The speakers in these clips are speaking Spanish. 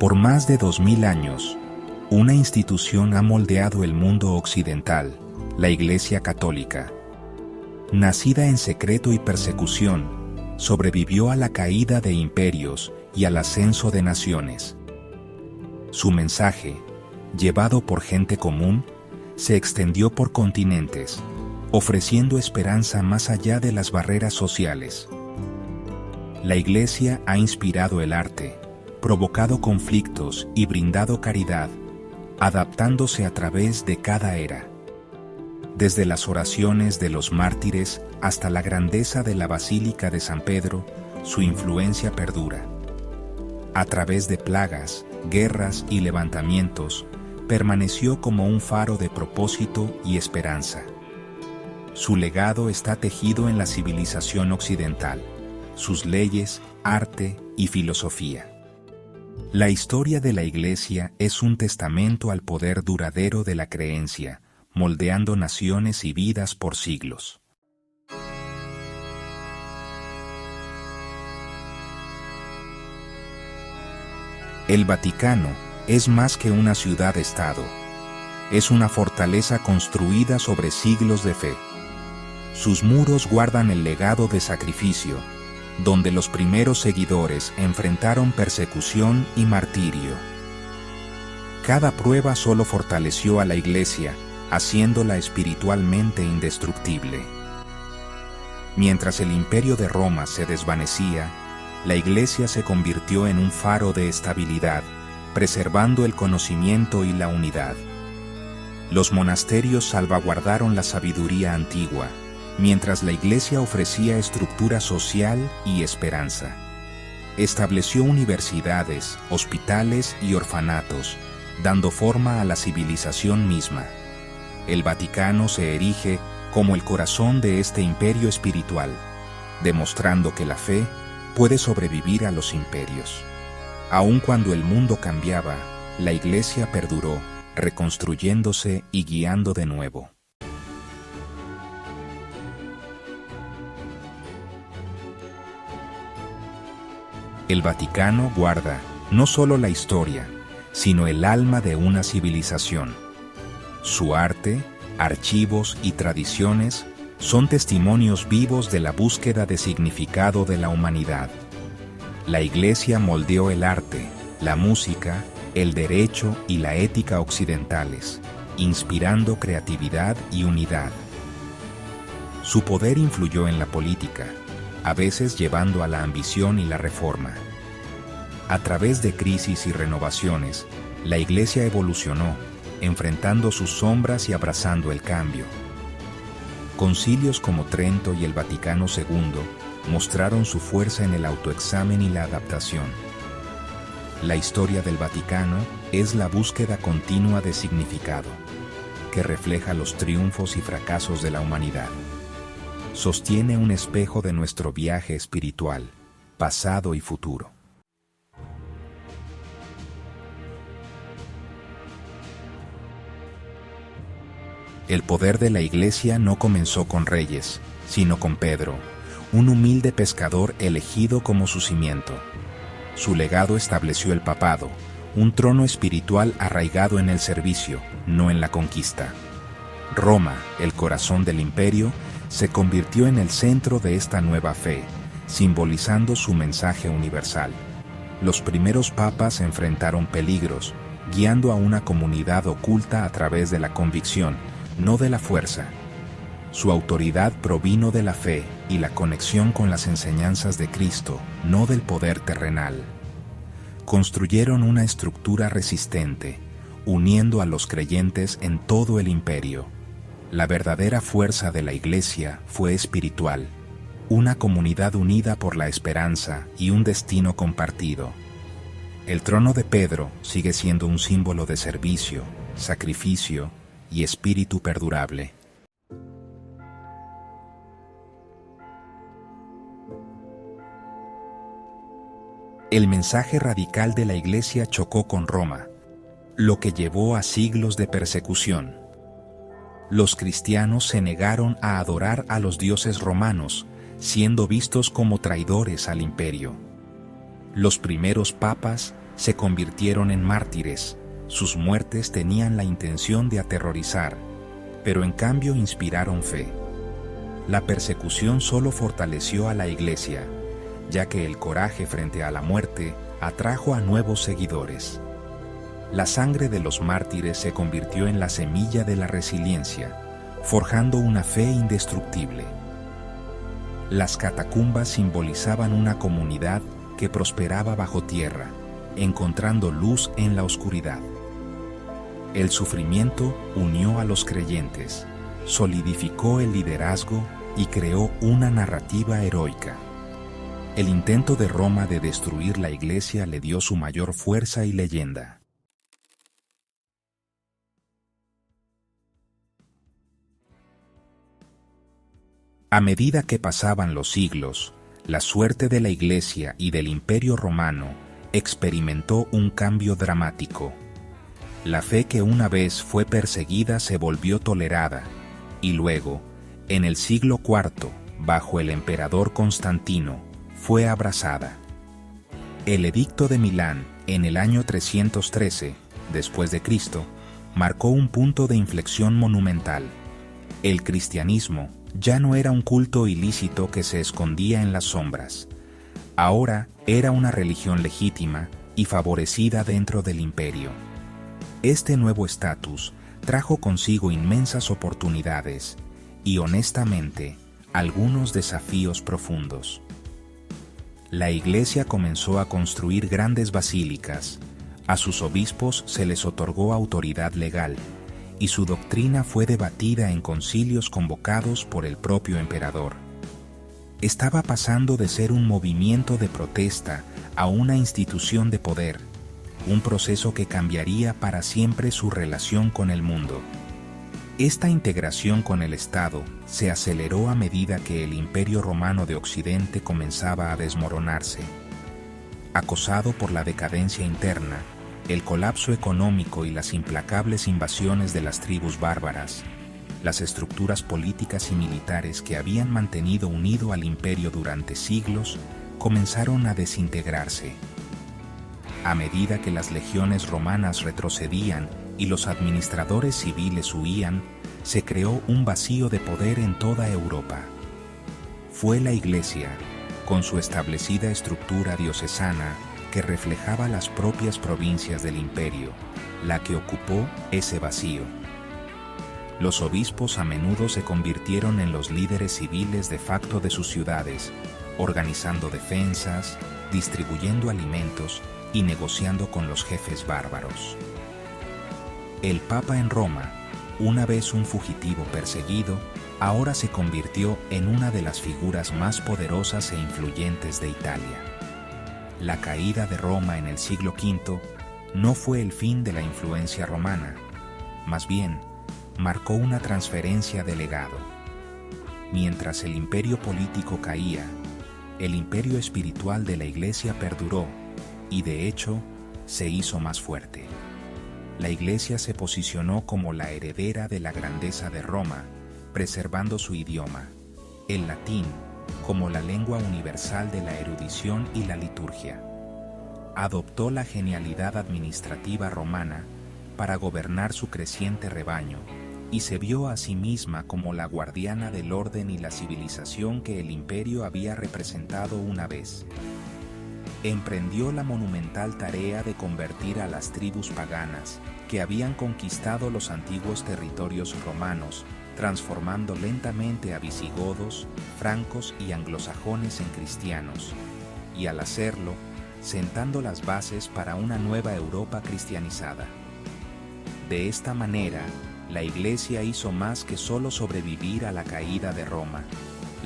Por más de 2000 años, una institución ha moldeado el mundo occidental, la Iglesia Católica. Nacida en secreto y persecución, sobrevivió a la caída de imperios y al ascenso de naciones. Su mensaje, llevado por gente común, se extendió por continentes, ofreciendo esperanza más allá de las barreras sociales. La Iglesia ha inspirado el arte, provocado conflictos y brindado caridad, adaptándose a través de cada era. Desde las oraciones de los mártires hasta la grandeza de la Basílica de San Pedro, su influencia perdura. A través de plagas, guerras y levantamientos, permaneció como un faro de propósito y esperanza. Su legado está tejido en la civilización occidental, sus leyes, arte y filosofía. La historia de la Iglesia es un testamento al poder duradero de la creencia, moldeando naciones y vidas por siglos. El Vaticano es más que una ciudad-estado. Es una fortaleza construida sobre siglos de fe. Sus muros guardan el legado de sacrificio, donde los primeros seguidores enfrentaron persecución y martirio. Cada prueba solo fortaleció a la Iglesia, haciéndola espiritualmente indestructible. Mientras el imperio de Roma se desvanecía, la Iglesia se convirtió en un faro de estabilidad, preservando el conocimiento y la unidad. Los monasterios salvaguardaron la sabiduría antigua, mientras la Iglesia ofrecía estructura social y esperanza. Estableció universidades, hospitales y orfanatos, dando forma a la civilización misma. El Vaticano se erige como el corazón de este imperio espiritual, demostrando que la fe puede sobrevivir a los imperios. Aun cuando el mundo cambiaba, la Iglesia perduró, reconstruyéndose y guiando de nuevo. El Vaticano guarda no solo la historia, sino el alma de una civilización. Su arte, archivos y tradiciones son testimonios vivos de la búsqueda de significado de la humanidad. La Iglesia moldeó el arte, la música, el derecho y la ética occidentales, inspirando creatividad y unidad. Su poder influyó en la política, a veces llevando a la ambición y la reforma. A través de crisis y renovaciones, la Iglesia evolucionó, enfrentando sus sombras y abrazando el cambio. Concilios como Trento y el Vaticano II mostraron su fuerza en el autoexamen y la adaptación. La historia del Vaticano es la búsqueda continua de significado, que refleja los triunfos y fracasos de la humanidad. Sostiene un espejo de nuestro viaje espiritual, pasado y futuro. El poder de la Iglesia no comenzó con reyes, sino con Pedro, un humilde pescador elegido como su cimiento. Su legado estableció el papado, un trono espiritual arraigado en el servicio, no en la conquista. Roma, el corazón del imperio, se convirtió en el centro de esta nueva fe, simbolizando su mensaje universal. Los primeros papas enfrentaron peligros, guiando a una comunidad oculta a través de la convicción, no de la fuerza. Su autoridad provino de la fe y la conexión con las enseñanzas de Cristo, no del poder terrenal. Construyeron una estructura resistente, uniendo a los creyentes en todo el imperio. La verdadera fuerza de la Iglesia fue espiritual, una comunidad unida por la esperanza y un destino compartido. El trono de Pedro sigue siendo un símbolo de servicio, sacrificio y espíritu perdurable. El mensaje radical de la Iglesia chocó con Roma, lo que llevó a siglos de persecución. Los cristianos se negaron a adorar a los dioses romanos, siendo vistos como traidores al imperio. Los primeros papas, se convirtieron en mártires. Sus muertes tenían la intención de aterrorizar, pero en cambio inspiraron fe. La persecución solo fortaleció a la Iglesia, ya que el coraje frente a la muerte atrajo a nuevos seguidores. La sangre de los mártires se convirtió en la semilla de la resiliencia, forjando una fe indestructible. Las catacumbas simbolizaban una comunidad que prosperaba bajo tierra, encontrando luz en la oscuridad. El sufrimiento unió a los creyentes, solidificó el liderazgo y creó una narrativa heroica. El intento de Roma de destruir la Iglesia le dio su mayor fuerza y leyenda. A medida que pasaban los siglos, la suerte de la Iglesia y del Imperio Romano experimentó un cambio dramático. La fe que una vez fue perseguida se volvió tolerada, y luego, en el siglo IV, bajo el emperador Constantino, fue abrazada. El Edicto de Milán, en el año 313, después de Cristo, marcó un punto de inflexión monumental. El cristianismo ya no era un culto ilícito que se escondía en las sombras. Ahora era una religión legítima y favorecida dentro del imperio. Este nuevo estatus trajo consigo inmensas oportunidades y, honestamente, algunos desafíos profundos. La Iglesia comenzó a construir grandes basílicas, a sus obispos se les otorgó autoridad legal, y su doctrina fue debatida en concilios convocados por el propio emperador. Estaba pasando de ser un movimiento de protesta a una institución de poder, un proceso que cambiaría para siempre su relación con el mundo. Esta integración con el Estado se aceleró a medida que el Imperio Romano de Occidente comenzaba a desmoronarse. Acosado por la decadencia interna, el colapso económico y las implacables invasiones de las tribus bárbaras, las estructuras políticas y militares que habían mantenido unido al imperio durante siglos comenzaron a desintegrarse. A medida que las legiones romanas retrocedían y los administradores civiles huían, se creó un vacío de poder en toda Europa. Fue la Iglesia, con su establecida estructura diocesana, que reflejaba las propias provincias del imperio, la que ocupó ese vacío. Los obispos a menudo se convirtieron en los líderes civiles de facto de sus ciudades, organizando defensas, distribuyendo alimentos y negociando con los jefes bárbaros. El Papa en Roma, una vez un fugitivo perseguido, ahora se convirtió en una de las figuras más poderosas e influyentes de Italia. La caída de Roma en el siglo V no fue el fin de la influencia romana, más bien, marcó una transferencia de legado. Mientras el imperio político caía, el imperio espiritual de la Iglesia perduró y, de hecho, se hizo más fuerte. La Iglesia se posicionó como la heredera de la grandeza de Roma, preservando su idioma, el latín, como la lengua universal de la erudición y la liturgia. Adoptó la genialidad administrativa romana para gobernar su creciente rebaño y se vio a sí misma como la guardiana del orden y la civilización que el imperio había representado una vez. Emprendió la monumental tarea de convertir a las tribus paganas que habían conquistado los antiguos territorios romanos, transformando lentamente a visigodos, francos y anglosajones en cristianos, y al hacerlo, sentando las bases para una nueva Europa cristianizada. De esta manera, la Iglesia hizo más que solo sobrevivir a la caída de Roma,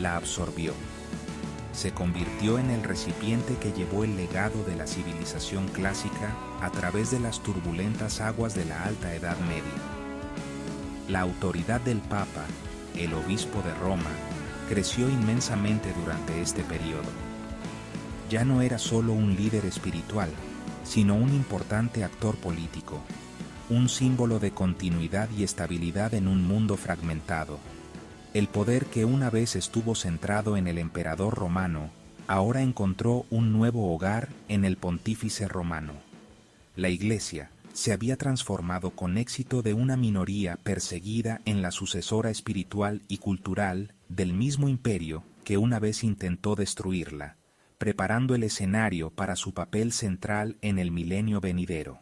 la absorbió. Se convirtió en el recipiente que llevó el legado de la civilización clásica a través de las turbulentas aguas de la Alta Edad Media. La autoridad del Papa, el obispo de Roma, creció inmensamente durante este periodo. Ya no era solo un líder espiritual, sino un importante actor político, un símbolo de continuidad y estabilidad en un mundo fragmentado. El poder que una vez estuvo centrado en el emperador romano, ahora encontró un nuevo hogar en el pontífice romano. la Iglesia se había transformado con éxito de una minoría perseguida en la sucesora espiritual y cultural del mismo imperio que una vez intentó destruirla, preparando el escenario para su papel central en el milenio venidero.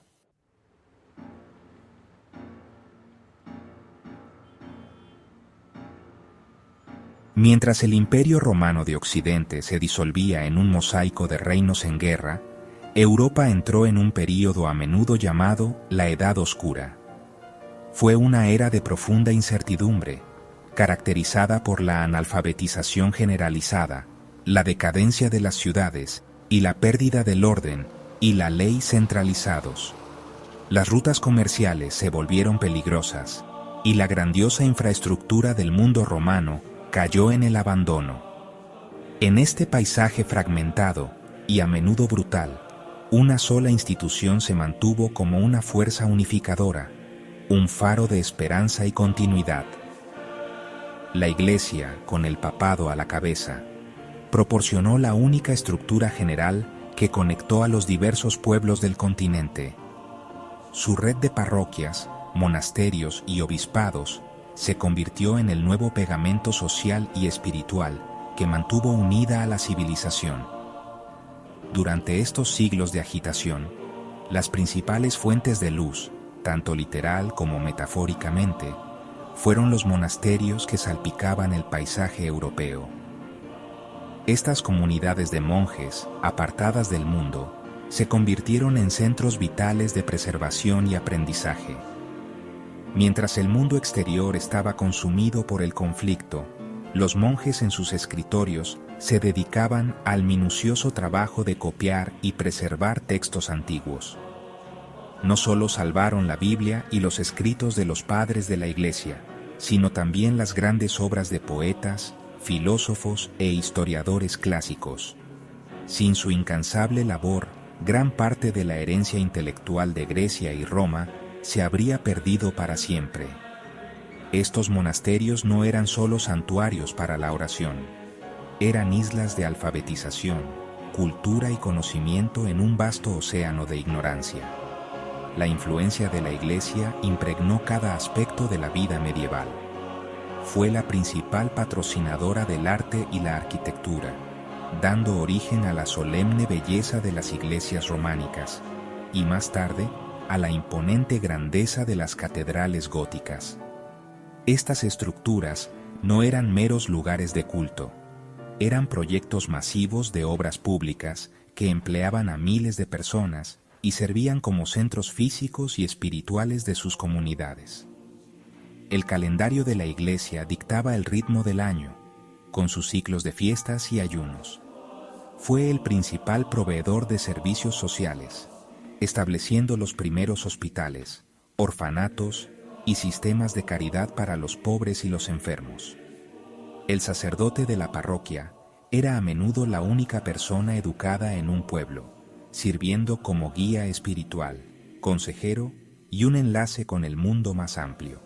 Mientras el Imperio Romano de Occidente se disolvía en un mosaico de reinos en guerra, Europa entró en un período a menudo llamado la Edad Oscura. Fue una era de profunda incertidumbre, caracterizada por la analfabetización generalizada, la decadencia de las ciudades y la pérdida del orden y la ley centralizados. Las rutas comerciales se volvieron peligrosas y la grandiosa infraestructura del mundo romano cayó en el abandono. En este paisaje fragmentado y a menudo brutal, una sola institución se mantuvo como una fuerza unificadora, un faro de esperanza y continuidad. La Iglesia, con el papado a la cabeza, proporcionó la única estructura general que conectó a los diversos pueblos del continente. Su red de parroquias, monasterios y obispados se convirtió en el nuevo pegamento social y espiritual que mantuvo unida a la civilización. Durante estos siglos de agitación, las principales fuentes de luz, tanto literal como metafóricamente, fueron los monasterios que salpicaban el paisaje europeo. Estas comunidades de monjes, apartadas del mundo, se convirtieron en centros vitales de preservación y aprendizaje. Mientras el mundo exterior estaba consumido por el conflicto, los monjes en sus escritorios se dedicaban al minucioso trabajo de copiar y preservar textos antiguos. No solo salvaron la Biblia y los escritos de los padres de la Iglesia, sino también las grandes obras de poetas, filósofos e historiadores clásicos. Sin su incansable labor, gran parte de la herencia intelectual de Grecia y Roma se habría perdido para siempre. Estos monasterios no eran solo santuarios para la oración, eran islas de alfabetización, cultura y conocimiento en un vasto océano de ignorancia. La influencia de la Iglesia impregnó cada aspecto de la vida medieval. Fue la principal patrocinadora del arte y la arquitectura, dando origen a la solemne belleza de las iglesias románicas, y más tarde, a la imponente grandeza de las catedrales góticas. Estas estructuras no eran meros lugares de culto, eran proyectos masivos de obras públicas que empleaban a miles de personas y servían como centros físicos y espirituales de sus comunidades. El calendario de la Iglesia dictaba el ritmo del año, con sus ciclos de fiestas y ayunos. Fue el principal proveedor de servicios sociales, estableciendo los primeros hospitales, orfanatos y sistemas de caridad para los pobres y los enfermos. El sacerdote de la parroquia era a menudo la única persona educada en un pueblo, sirviendo como guía espiritual, consejero y un enlace con el mundo más amplio.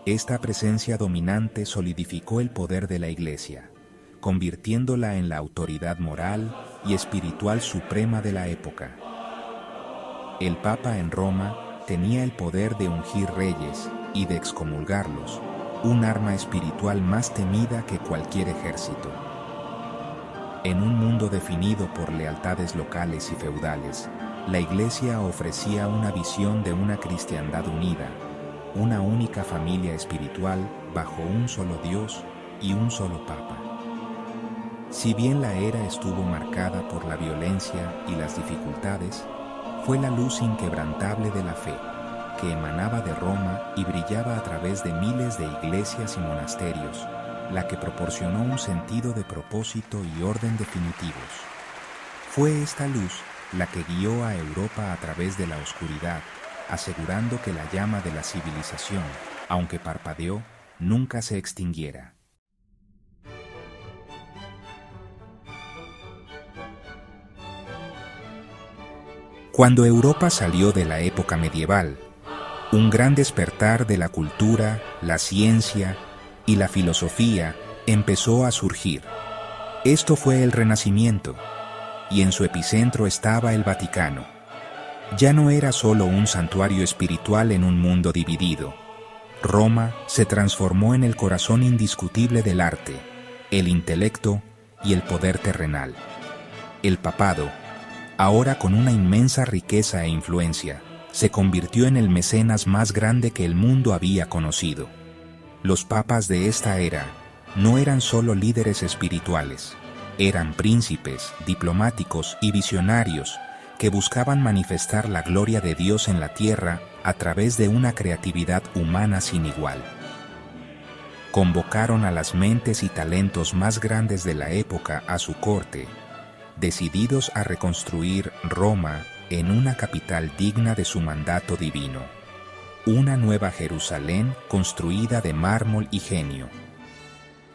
Esta presencia dominante solidificó el poder de la Iglesia, convirtiéndola en la autoridad moral y espiritual suprema de la época. El Papa en Roma tenía el poder de ungir reyes y de excomulgarlos, un arma espiritual más temida que cualquier ejército. En un mundo definido por lealtades locales y feudales, la Iglesia ofrecía una visión de una cristiandad unida, una única familia espiritual bajo un solo Dios y un solo Papa. Si bien la era estuvo marcada por la violencia y las dificultades, fue la luz inquebrantable de la fe, que emanaba de Roma y brillaba a través de miles de iglesias y monasterios, la que proporcionó un sentido de propósito y orden definitivos. Fue esta luz la que guió a Europa a través de la oscuridad, asegurando que la llama de la civilización, aunque parpadeó, nunca se extinguiera. Cuando Europa salió de la época medieval, un gran despertar de la cultura, la ciencia y la filosofía empezó a surgir. Esto fue el Renacimiento, y en su epicentro estaba el Vaticano. Ya no era solo un santuario espiritual en un mundo dividido. Roma se transformó en el corazón indiscutible del arte, el intelecto y el poder terrenal. El papado, ahora con una inmensa riqueza e influencia, se convirtió en el mecenas más grande que el mundo había conocido. Los papas de esta era no eran solo líderes espirituales, eran príncipes, diplomáticos y visionarios que buscaban manifestar la gloria de Dios en la tierra a través de una creatividad humana sin igual. Convocaron a las mentes y talentos más grandes de la época a su corte, decididos a reconstruir Roma en una capital digna de su mandato divino, una nueva Jerusalén construida de mármol y genio.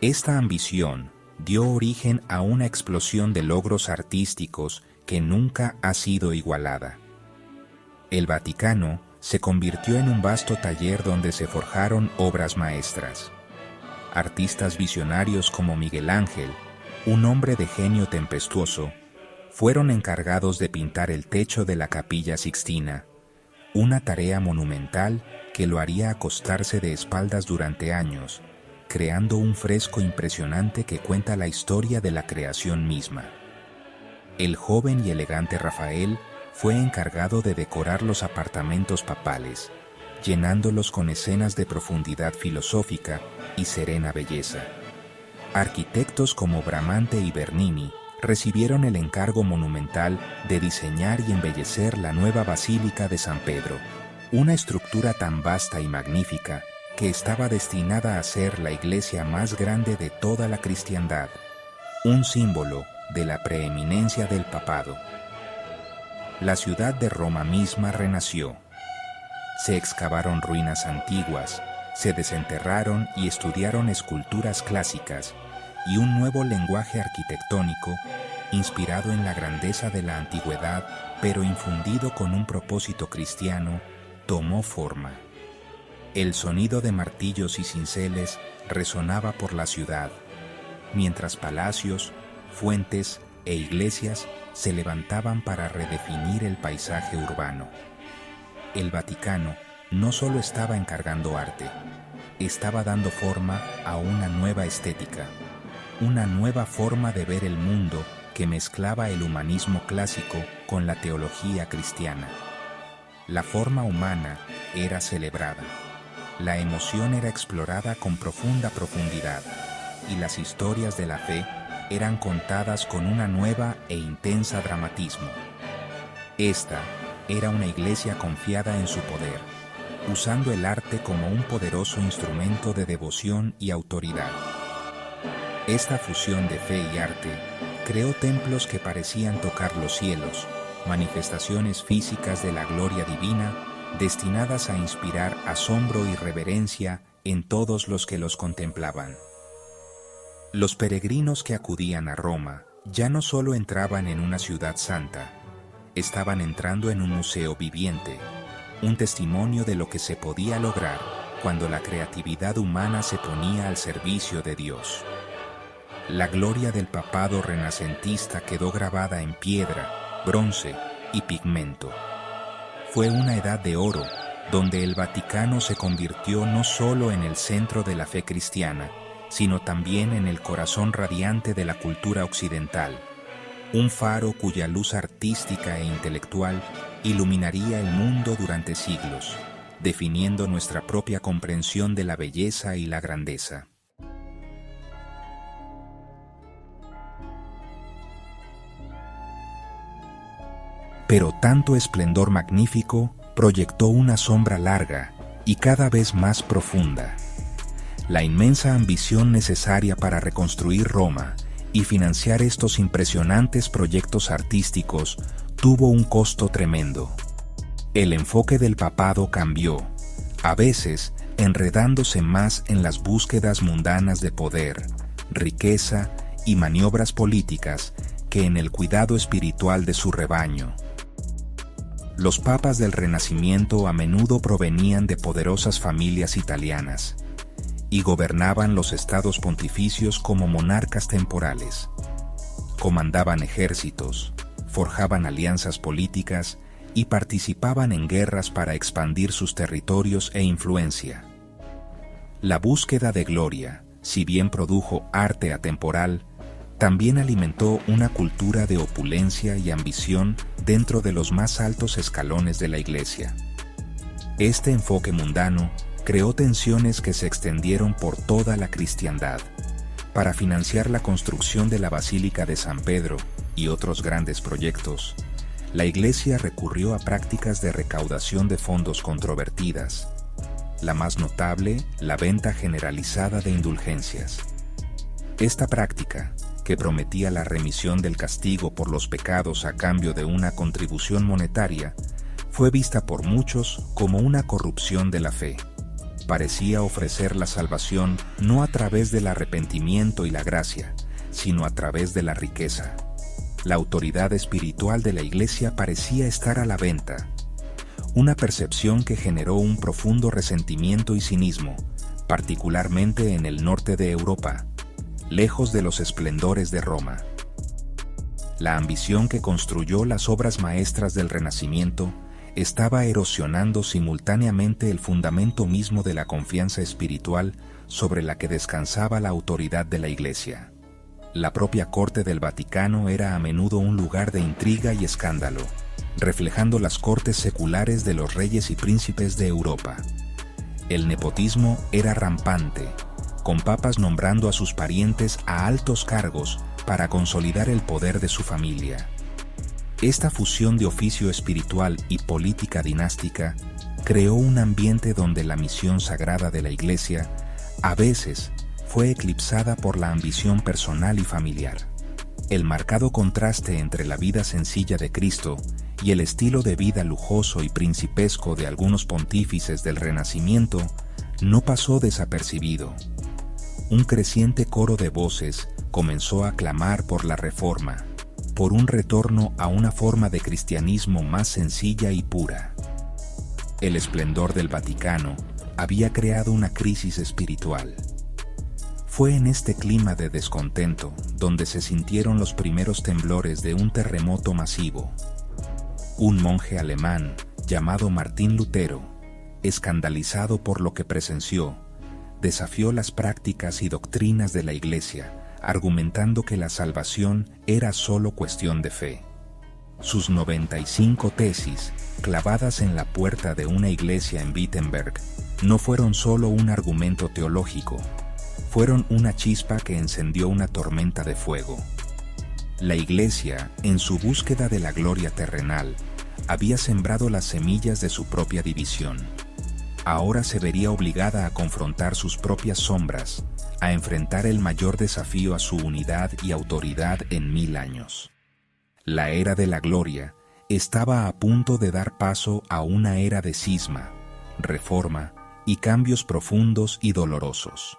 Esta ambición dio origen a una explosión de logros artísticos que nunca ha sido igualada. El Vaticano se convirtió en un vasto taller donde se forjaron obras maestras. Artistas visionarios como Miguel Ángel, un hombre de genio tempestuoso, fueron encargados de pintar el techo de la Capilla Sixtina, una tarea monumental que lo haría acostarse de espaldas durante años, creando un fresco impresionante que cuenta la historia de la creación misma. El joven y elegante Rafael fue encargado de decorar los apartamentos papales, llenándolos con escenas de profundidad filosófica y serena belleza. Arquitectos como Bramante y Bernini recibieron el encargo monumental de diseñar y embellecer la nueva Basílica de San Pedro, una estructura tan vasta y magnífica que estaba destinada a ser la iglesia más grande de toda la cristiandad, un símbolo de la preeminencia del papado. La ciudad de Roma misma renació. Se excavaron ruinas antiguas, se desenterraron y estudiaron esculturas clásicas y un nuevo lenguaje arquitectónico inspirado en la grandeza de la antigüedad, pero infundido con un propósito cristiano, tomó forma. El sonido de martillos y cinceles resonaba por la ciudad, mientras palacios, fuentes e iglesias se levantaban para redefinir el paisaje urbano. El Vaticano no solo estaba encargando arte, estaba dando forma a una nueva estética, una nueva forma de ver el mundo que mezclaba el humanismo clásico con la teología cristiana. La forma humana era celebrada, la emoción era explorada con profunda profundidad y las historias de la fe eran contadas con una nueva e intensa dramatismo. Esta era una iglesia confiada en su poder, usando el arte como un poderoso instrumento de devoción y autoridad. Esta fusión de fe y arte creó templos que parecían tocar los cielos, manifestaciones físicas de la gloria divina destinadas a inspirar asombro y reverencia en todos los que los contemplaban. Los peregrinos que acudían a Roma ya no solo entraban en una ciudad santa, estaban entrando en un museo viviente, un testimonio de lo que se podía lograr cuando la creatividad humana se ponía al servicio de Dios. La gloria del papado renacentista quedó grabada en piedra, bronce y pigmento. Fue una edad de oro, donde el Vaticano se convirtió no solo en el centro de la fe cristiana, sino también en el corazón radiante de la cultura occidental, un faro cuya luz artística e intelectual iluminaría el mundo durante siglos, definiendo nuestra propia comprensión de la belleza y la grandeza. Pero tanto esplendor magnífico proyectó una sombra larga y cada vez más profunda. La inmensa ambición necesaria para reconstruir Roma y financiar estos impresionantes proyectos artísticos tuvo un costo tremendo. El enfoque del papado cambió, a veces enredándose más en las búsquedas mundanas de poder, riqueza y maniobras políticas que en el cuidado espiritual de su rebaño. Los papas del Renacimiento a menudo provenían de poderosas familias italianas y gobernaban los estados pontificios como monarcas temporales. Comandaban ejércitos, forjaban alianzas políticas y participaban en guerras para expandir sus territorios e influencia. La búsqueda de gloria, si bien produjo arte atemporal, también alimentó una cultura de opulencia y ambición dentro de los más altos escalones de la Iglesia. Este enfoque mundano creó tensiones que se extendieron por toda la cristiandad. Para financiar la construcción de la Basílica de San Pedro y otros grandes proyectos, la Iglesia recurrió a prácticas de recaudación de fondos controvertidas. La más notable, la venta generalizada de indulgencias. Esta práctica, que prometía la remisión del castigo por los pecados a cambio de una contribución monetaria, fue vista por muchos como una corrupción de la fe. Parecía ofrecer la salvación no a través del arrepentimiento y la gracia, sino a través de la riqueza. La autoridad espiritual de la Iglesia parecía estar a la venta. Una percepción que generó un profundo resentimiento y cinismo, particularmente en el norte de Europa, lejos de los esplendores de Roma. La ambición que construyó las obras maestras del Renacimiento estaba erosionando simultáneamente el fundamento mismo de la confianza espiritual sobre la que descansaba la autoridad de la Iglesia. La propia corte del Vaticano era a menudo un lugar de intriga y escándalo, reflejando las cortes seculares de los reyes y príncipes de Europa. El nepotismo era rampante, con papas nombrando a sus parientes a altos cargos para consolidar el poder de su familia. Esta fusión de oficio espiritual y política dinástica creó un ambiente donde la misión sagrada de la Iglesia a veces fue eclipsada por la ambición personal y familiar. El marcado contraste entre la vida sencilla de Cristo y el estilo de vida lujoso y principesco de algunos pontífices del Renacimiento no pasó desapercibido. Un creciente coro de voces comenzó a clamar por la Reforma, por un retorno a una forma de cristianismo más sencilla y pura. El esplendor del Vaticano había creado una crisis espiritual. Fue en este clima de descontento donde se sintieron los primeros temblores de un terremoto masivo. Un monje alemán llamado Martín Lutero, escandalizado por lo que presenció, desafió las prácticas y doctrinas de la Iglesia, argumentando que la salvación era solo cuestión de fe. Sus 95 tesis, clavadas en la puerta de una iglesia en Wittenberg, no fueron solo un argumento teológico, fueron una chispa que encendió una tormenta de fuego. La Iglesia, en su búsqueda de la gloria terrenal, había sembrado las semillas de su propia división. Ahora se vería obligada a confrontar sus propias sombras, a enfrentar el mayor desafío a su unidad y autoridad en 1000 años. La era de la gloria estaba a punto de dar paso a una era de cisma, reforma y cambios profundos y dolorosos.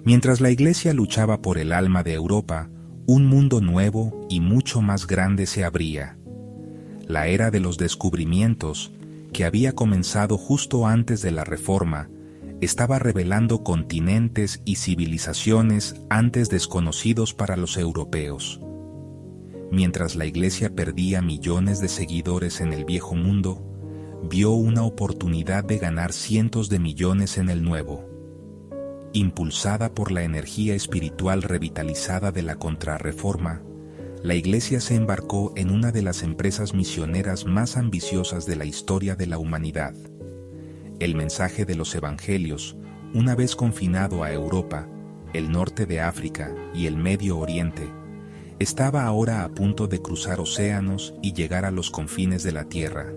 Mientras la Iglesia luchaba por el alma de Europa, un mundo nuevo y mucho más grande se abría. La era de los descubrimientos, que había comenzado justo antes de la Reforma, estaba revelando continentes y civilizaciones antes desconocidos para los europeos. Mientras la Iglesia perdía millones de seguidores en el viejo mundo, vio una oportunidad de ganar cientos de millones en el nuevo. Impulsada por la energía espiritual revitalizada de la Contrarreforma, la Iglesia se embarcó en una de las empresas misioneras más ambiciosas de la historia de la humanidad. El mensaje de los Evangelios, una vez confinado a Europa, el norte de África y el Medio Oriente, estaba ahora a punto de cruzar océanos y llegar a los confines de la tierra.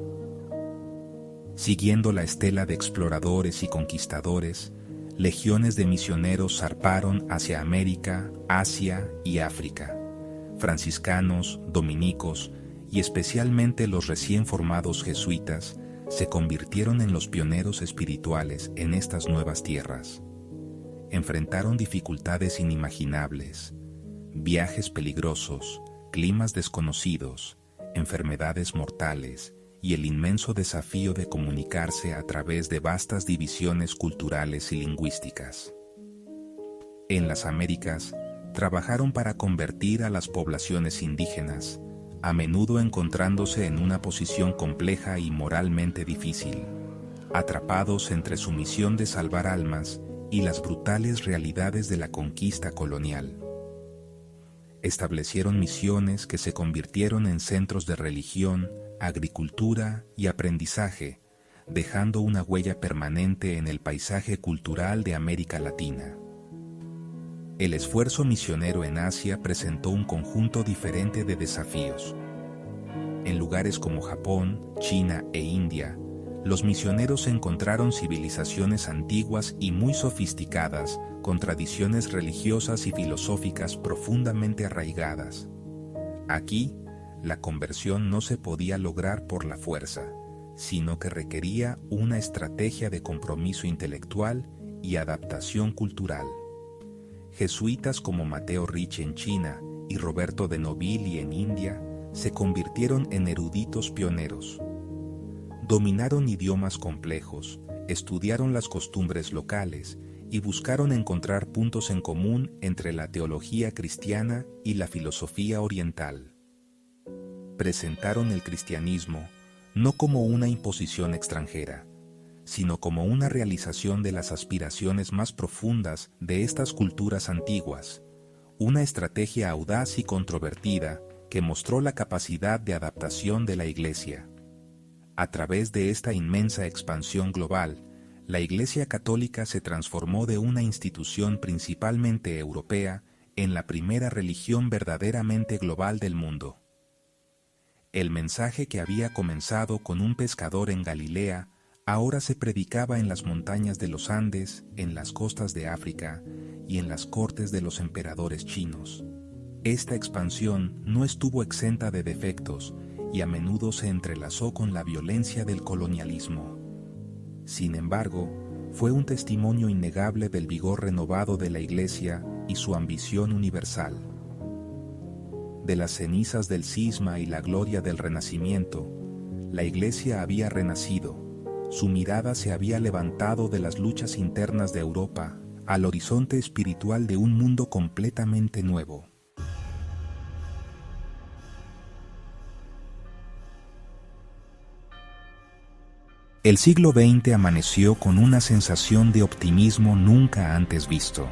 Siguiendo la estela de exploradores y conquistadores, legiones de misioneros zarparon hacia América, Asia y África. Franciscanos, dominicos y especialmente los recién formados jesuitas se convirtieron en los pioneros espirituales en estas nuevas tierras. Enfrentaron dificultades inimaginables, viajes peligrosos, climas desconocidos, enfermedades mortales y el inmenso desafío de comunicarse a través de vastas divisiones culturales y lingüísticas. En las Américas, trabajaron para convertir a las poblaciones indígenas, a menudo encontrándose en una posición compleja y moralmente difícil, atrapados entre su misión de salvar almas y las brutales realidades de la conquista colonial. Establecieron misiones que se convirtieron en centros de religión, agricultura y aprendizaje, dejando una huella permanente en el paisaje cultural de América Latina. El esfuerzo misionero en Asia presentó un conjunto diferente de desafíos. En lugares como Japón, China e India, los misioneros encontraron civilizaciones antiguas y muy sofisticadas, con tradiciones religiosas y filosóficas profundamente arraigadas. Aquí, la conversión no se podía lograr por la fuerza, sino que requería una estrategia de compromiso intelectual y adaptación cultural. Jesuitas como Matteo Ricci en China y Roberto de Nobili en India se convirtieron en eruditos pioneros. Dominaron idiomas complejos, estudiaron las costumbres locales y buscaron encontrar puntos en común entre la teología cristiana y la filosofía oriental. Presentaron el cristianismo no como una imposición extranjera, sino como una realización de las aspiraciones más profundas de estas culturas antiguas, una estrategia audaz y controvertida que mostró la capacidad de adaptación de la Iglesia. A través de esta inmensa expansión global, la Iglesia Católica se transformó de una institución principalmente europea en la primera religión verdaderamente global del mundo. El mensaje que había comenzado con un pescador en Galilea ahora se predicaba en las montañas de los Andes, en las costas de África y en las cortes de los emperadores chinos. Esta expansión no estuvo exenta de defectos y a menudo se entrelazó con la violencia del colonialismo. Sin embargo, fue un testimonio innegable del vigor renovado de la Iglesia y su ambición universal. De las cenizas del cisma y la gloria del Renacimiento, la Iglesia había renacido. Su mirada se había levantado de las luchas internas de Europa al horizonte espiritual de un mundo completamente nuevo. El siglo XX amaneció con una sensación de optimismo nunca antes visto,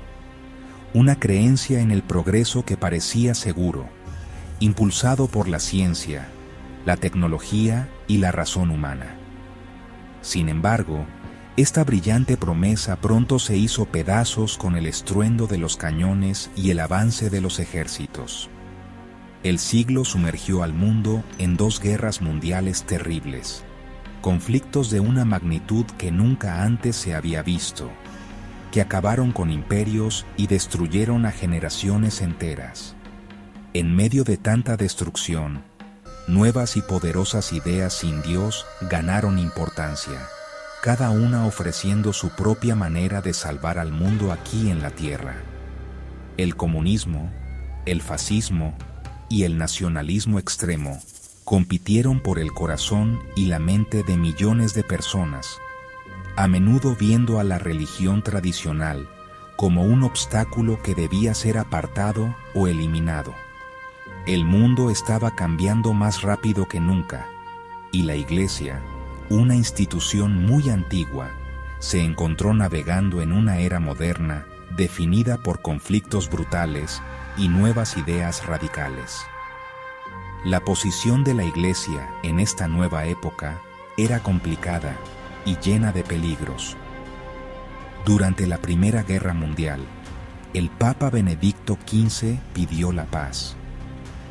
una creencia en el progreso que parecía seguro, impulsado por la ciencia, la tecnología y la razón humana. Sin embargo, esta brillante promesa pronto se hizo pedazos con el estruendo de los cañones y el avance de los ejércitos. El siglo sumergió al mundo en dos guerras mundiales terribles, conflictos de una magnitud que nunca antes se había visto, que acabaron con imperios y destruyeron a generaciones enteras. En medio de tanta destrucción, nuevas y poderosas ideas sin Dios ganaron importancia, cada una ofreciendo su propia manera de salvar al mundo aquí en la tierra. El comunismo, el fascismo y el nacionalismo extremo compitieron por el corazón y la mente de millones de personas, a menudo viendo a la religión tradicional como un obstáculo que debía ser apartado o eliminado. El mundo estaba cambiando más rápido que nunca, y la Iglesia, una institución muy antigua, se encontró navegando en una era moderna definida por conflictos brutales y nuevas ideas radicales. La posición de la Iglesia en esta nueva época era complicada y llena de peligros. Durante la Primera Guerra Mundial, el Papa Benedicto XV pidió la paz,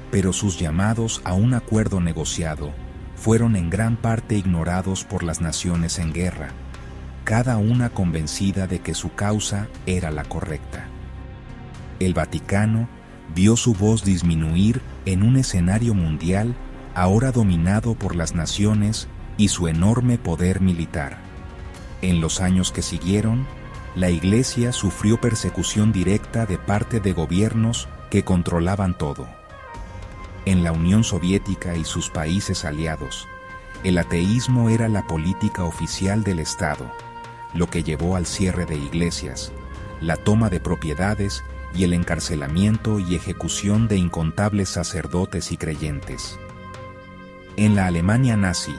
pero sus llamados a un acuerdo negociado fueron en gran parte ignorados por las naciones en guerra, cada una convencida de que su causa era la correcta. El Vaticano vio su voz disminuir en un escenario mundial ahora dominado por las naciones y su enorme poder militar. En los años que siguieron, la Iglesia sufrió persecución directa de parte de gobiernos que controlaban todo. En la Unión Soviética y sus países aliados, el ateísmo era la política oficial del Estado, lo que llevó al cierre de iglesias, la toma de propiedades y el encarcelamiento y ejecución de incontables sacerdotes y creyentes. En la Alemania nazi,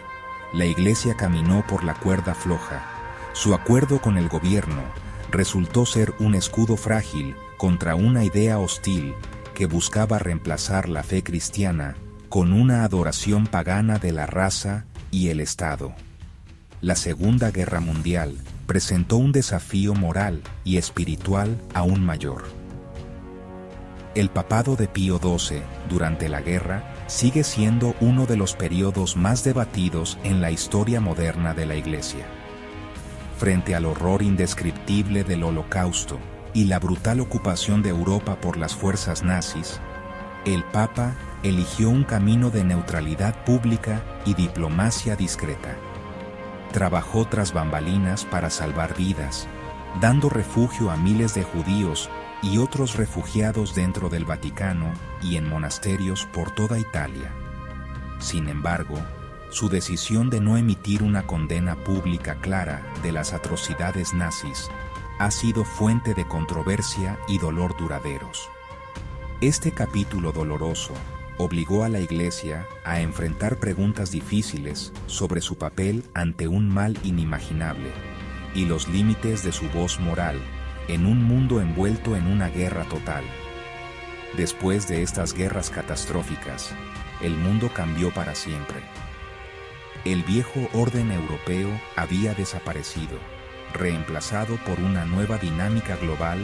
la Iglesia caminó por la cuerda floja. Su acuerdo con el gobierno resultó ser un escudo frágil contra una idea hostil que buscaba reemplazar la fe cristiana con una adoración pagana de la raza y el Estado. La Segunda Guerra Mundial presentó un desafío moral y espiritual aún mayor. El papado de Pío XII durante la guerra sigue siendo uno de los periodos más debatidos en la historia moderna de la Iglesia. Frente al horror indescriptible del Holocausto y la brutal ocupación de Europa por las fuerzas nazis, el Papa eligió un camino de neutralidad pública y diplomacia discreta. Trabajó tras bambalinas para salvar vidas, dando refugio a miles de judíos y otros refugiados dentro del Vaticano y en monasterios por toda Italia. Sin embargo, su decisión de no emitir una condena pública clara de las atrocidades nazis ha sido fuente de controversia y dolor duraderos. Este capítulo doloroso obligó a la Iglesia a enfrentar preguntas difíciles sobre su papel ante un mal inimaginable y los límites de su voz moral en un mundo envuelto en una guerra total. Después de estas guerras catastróficas, el mundo cambió para siempre. El viejo orden europeo había desaparecido, reemplazado por una nueva dinámica global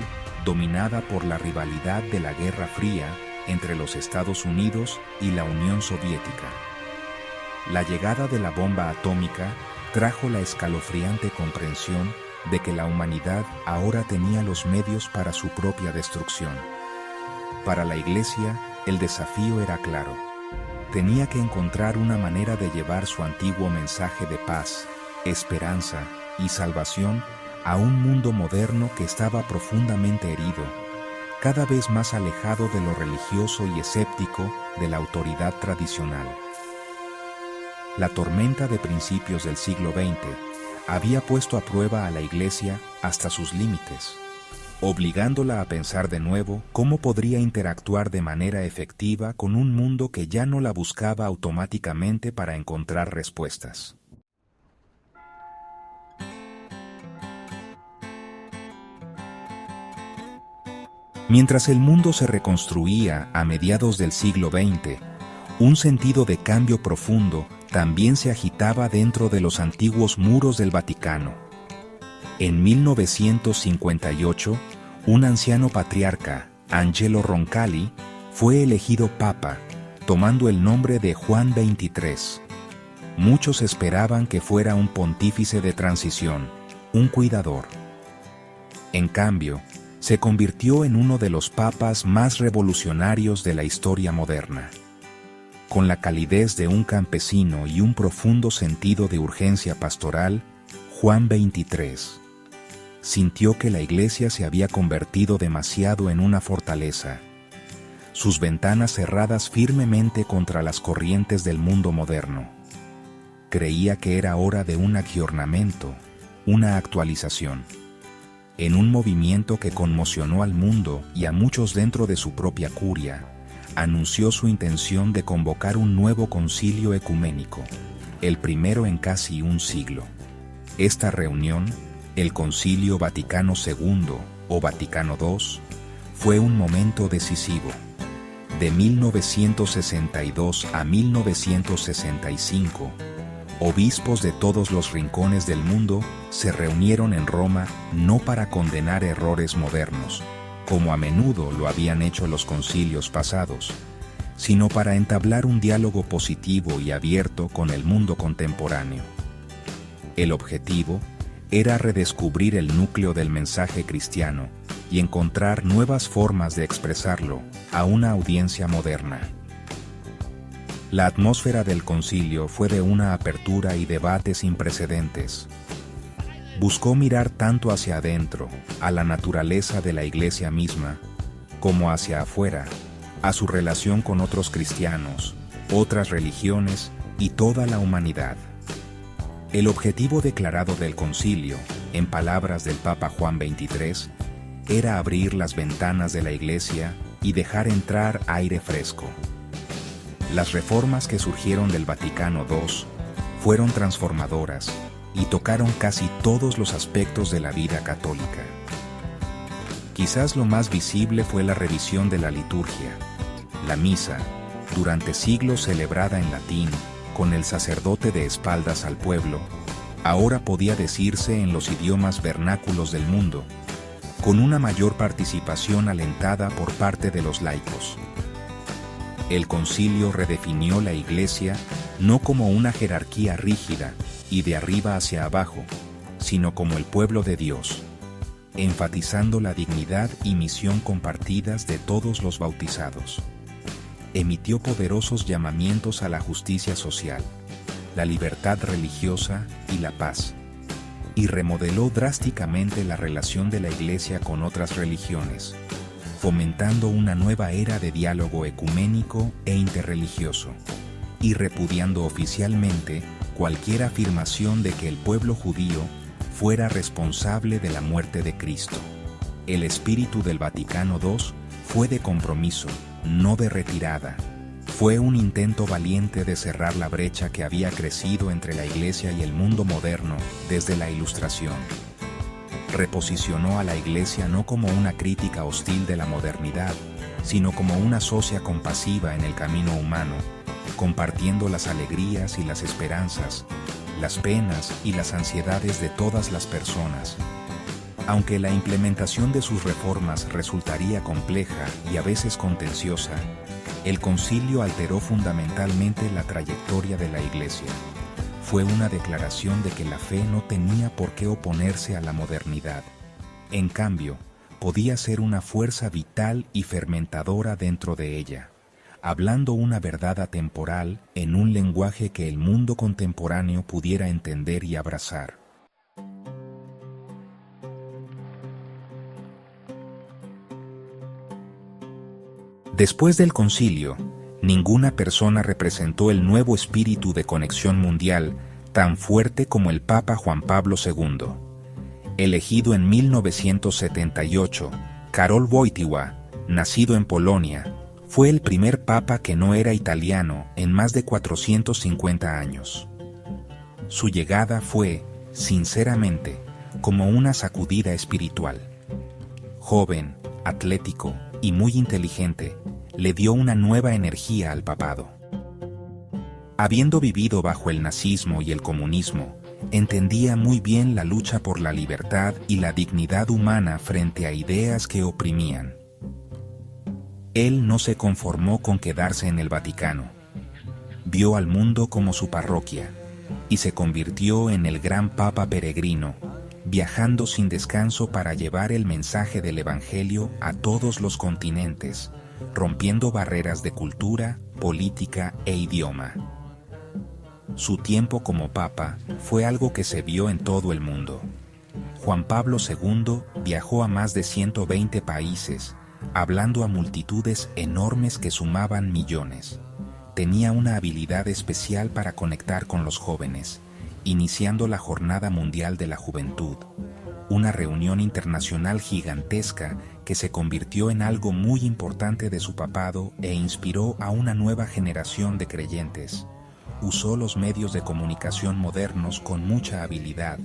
dominada por la rivalidad de la Guerra Fría entre los Estados Unidos y la Unión Soviética. La llegada de la bomba atómica trajo la escalofriante comprensión de que la humanidad ahora tenía los medios para su propia destrucción. Para la Iglesia, el desafío era claro. Tenía que encontrar una manera de llevar su antiguo mensaje de paz, esperanza y salvación a un mundo moderno que estaba profundamente herido, cada vez más alejado de lo religioso y escéptico de la autoridad tradicional. La tormenta de principios del siglo XX había puesto a prueba a la Iglesia hasta sus límites, obligándola a pensar de nuevo cómo podría interactuar de manera efectiva con un mundo que ya no la buscaba automáticamente para encontrar respuestas. Mientras el mundo se reconstruía a mediados del siglo XX, un sentido de cambio profundo también se agitaba dentro de los antiguos muros del Vaticano. En 1958, un anciano patriarca, Angelo Roncalli, fue elegido papa, tomando el nombre de Juan XXIII. Muchos esperaban que fuera un pontífice de transición, un cuidador. En cambio, se convirtió en uno de los papas más revolucionarios de la historia moderna. Con la calidez de un campesino y un profundo sentido de urgencia pastoral, Juan XXIII sintió que la Iglesia se había convertido demasiado en una fortaleza, sus ventanas cerradas firmemente contra las corrientes del mundo moderno. Creía que era hora de un aggiornamento, una actualización. En un movimiento que conmocionó al mundo y a muchos dentro de su propia curia, anunció su intención de convocar un nuevo concilio ecuménico, el primero en casi un siglo. Esta reunión, el Concilio Vaticano II o Vaticano II, fue un momento decisivo. De 1962 a 1965, obispos de todos los rincones del mundo se reunieron en Roma no para condenar errores modernos, como a menudo lo habían hecho los concilios pasados, sino para entablar un diálogo positivo y abierto con el mundo contemporáneo. El objetivo era redescubrir el núcleo del mensaje cristiano y encontrar nuevas formas de expresarlo a una audiencia moderna. La atmósfera del concilio fue de una apertura y debate sin precedentes. Buscó mirar tanto hacia adentro, a la naturaleza de la Iglesia misma, como hacia afuera, a su relación con otros cristianos, otras religiones y toda la humanidad. El objetivo declarado del concilio, en palabras del Papa Juan XXIII, era abrir las ventanas de la iglesia y dejar entrar aire fresco. Las reformas que surgieron del Vaticano II fueron transformadoras y tocaron casi todos los aspectos de la vida católica. Quizás lo más visible fue la revisión de la liturgia. La misa, durante siglos celebrada en latín, con el sacerdote de espaldas al pueblo, ahora podía decirse en los idiomas vernáculos del mundo, con una mayor participación alentada por parte de los laicos. El concilio redefinió la Iglesia no como una jerarquía rígida y de arriba hacia abajo, sino como el pueblo de Dios, enfatizando la dignidad y misión compartidas de todos los bautizados. Emitió poderosos llamamientos a la justicia social, la libertad religiosa y la paz, y remodeló drásticamente la relación de la Iglesia con otras religiones, fomentando una nueva era de diálogo ecuménico e interreligioso, y repudiando oficialmente cualquier afirmación de que el pueblo judío fuera responsable de la muerte de Cristo. El espíritu del Vaticano II fue de compromiso, no de retirada. Fue un intento valiente de cerrar la brecha que había crecido entre la Iglesia y el mundo moderno desde la Ilustración. Reposicionó a la Iglesia no como una crítica hostil de la modernidad, sino como una socia compasiva en el camino humano, compartiendo las alegrías y las esperanzas, las penas y las ansiedades de todas las personas. Aunque la implementación de sus reformas resultaría compleja y a veces contenciosa, el concilio alteró fundamentalmente la trayectoria de la Iglesia. Fue una declaración de que la fe no tenía por qué oponerse a la modernidad. En cambio, podía ser una fuerza vital y fermentadora dentro de ella, hablando una verdad atemporal en un lenguaje que el mundo contemporáneo pudiera entender y abrazar. Después del concilio, ninguna persona representó el nuevo espíritu de conexión mundial tan fuerte como el Papa Juan Pablo II. Elegido en 1978, Karol Wojtyła, nacido en Polonia, fue el primer papa que no era italiano en más de 450 años. Su llegada fue, sinceramente, como una sacudida espiritual. Joven, atlético y muy inteligente, le dio una nueva energía al papado. Habiendo vivido bajo el nazismo y el comunismo, entendía muy bien la lucha por la libertad y la dignidad humana frente a ideas que oprimían. Él no se conformó con quedarse en el Vaticano. Vio al mundo como su parroquia y se convirtió en el gran papa peregrino, viajando sin descanso para llevar el mensaje del Evangelio a todos los continentes, rompiendo barreras de cultura, política e idioma. Su tiempo como papa fue algo que se vio en todo el mundo. Juan Pablo II viajó a más de 120 países, hablando a multitudes enormes que sumaban millones. Tenía una habilidad especial para conectar con los jóvenes, iniciando la Jornada Mundial de la Juventud, una reunión internacional gigantesca que se convirtió en algo muy importante de su papado e inspiró a una nueva generación de creyentes. Usó los medios de comunicación modernos con mucha habilidad,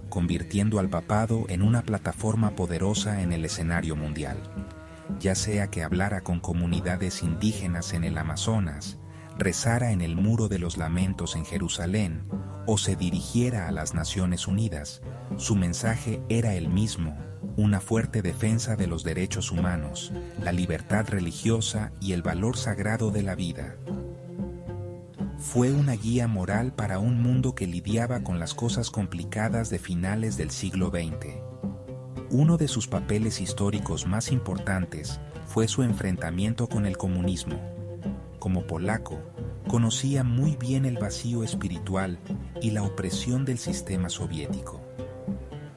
convirtiendo al papado en una plataforma poderosa en el escenario mundial. Ya sea que hablara con comunidades indígenas en el Amazonas, rezara en el Muro de los Lamentos en Jerusalén o se dirigiera a las Naciones Unidas, su mensaje era el mismo: una fuerte defensa de los derechos humanos, la libertad religiosa y el valor sagrado de la vida. Fue una guía moral para un mundo que lidiaba con las cosas complicadas de finales del siglo XX. Uno de sus papeles históricos más importantes fue su enfrentamiento con el comunismo. Como polaco, conocía muy bien el vacío espiritual y la opresión del sistema soviético.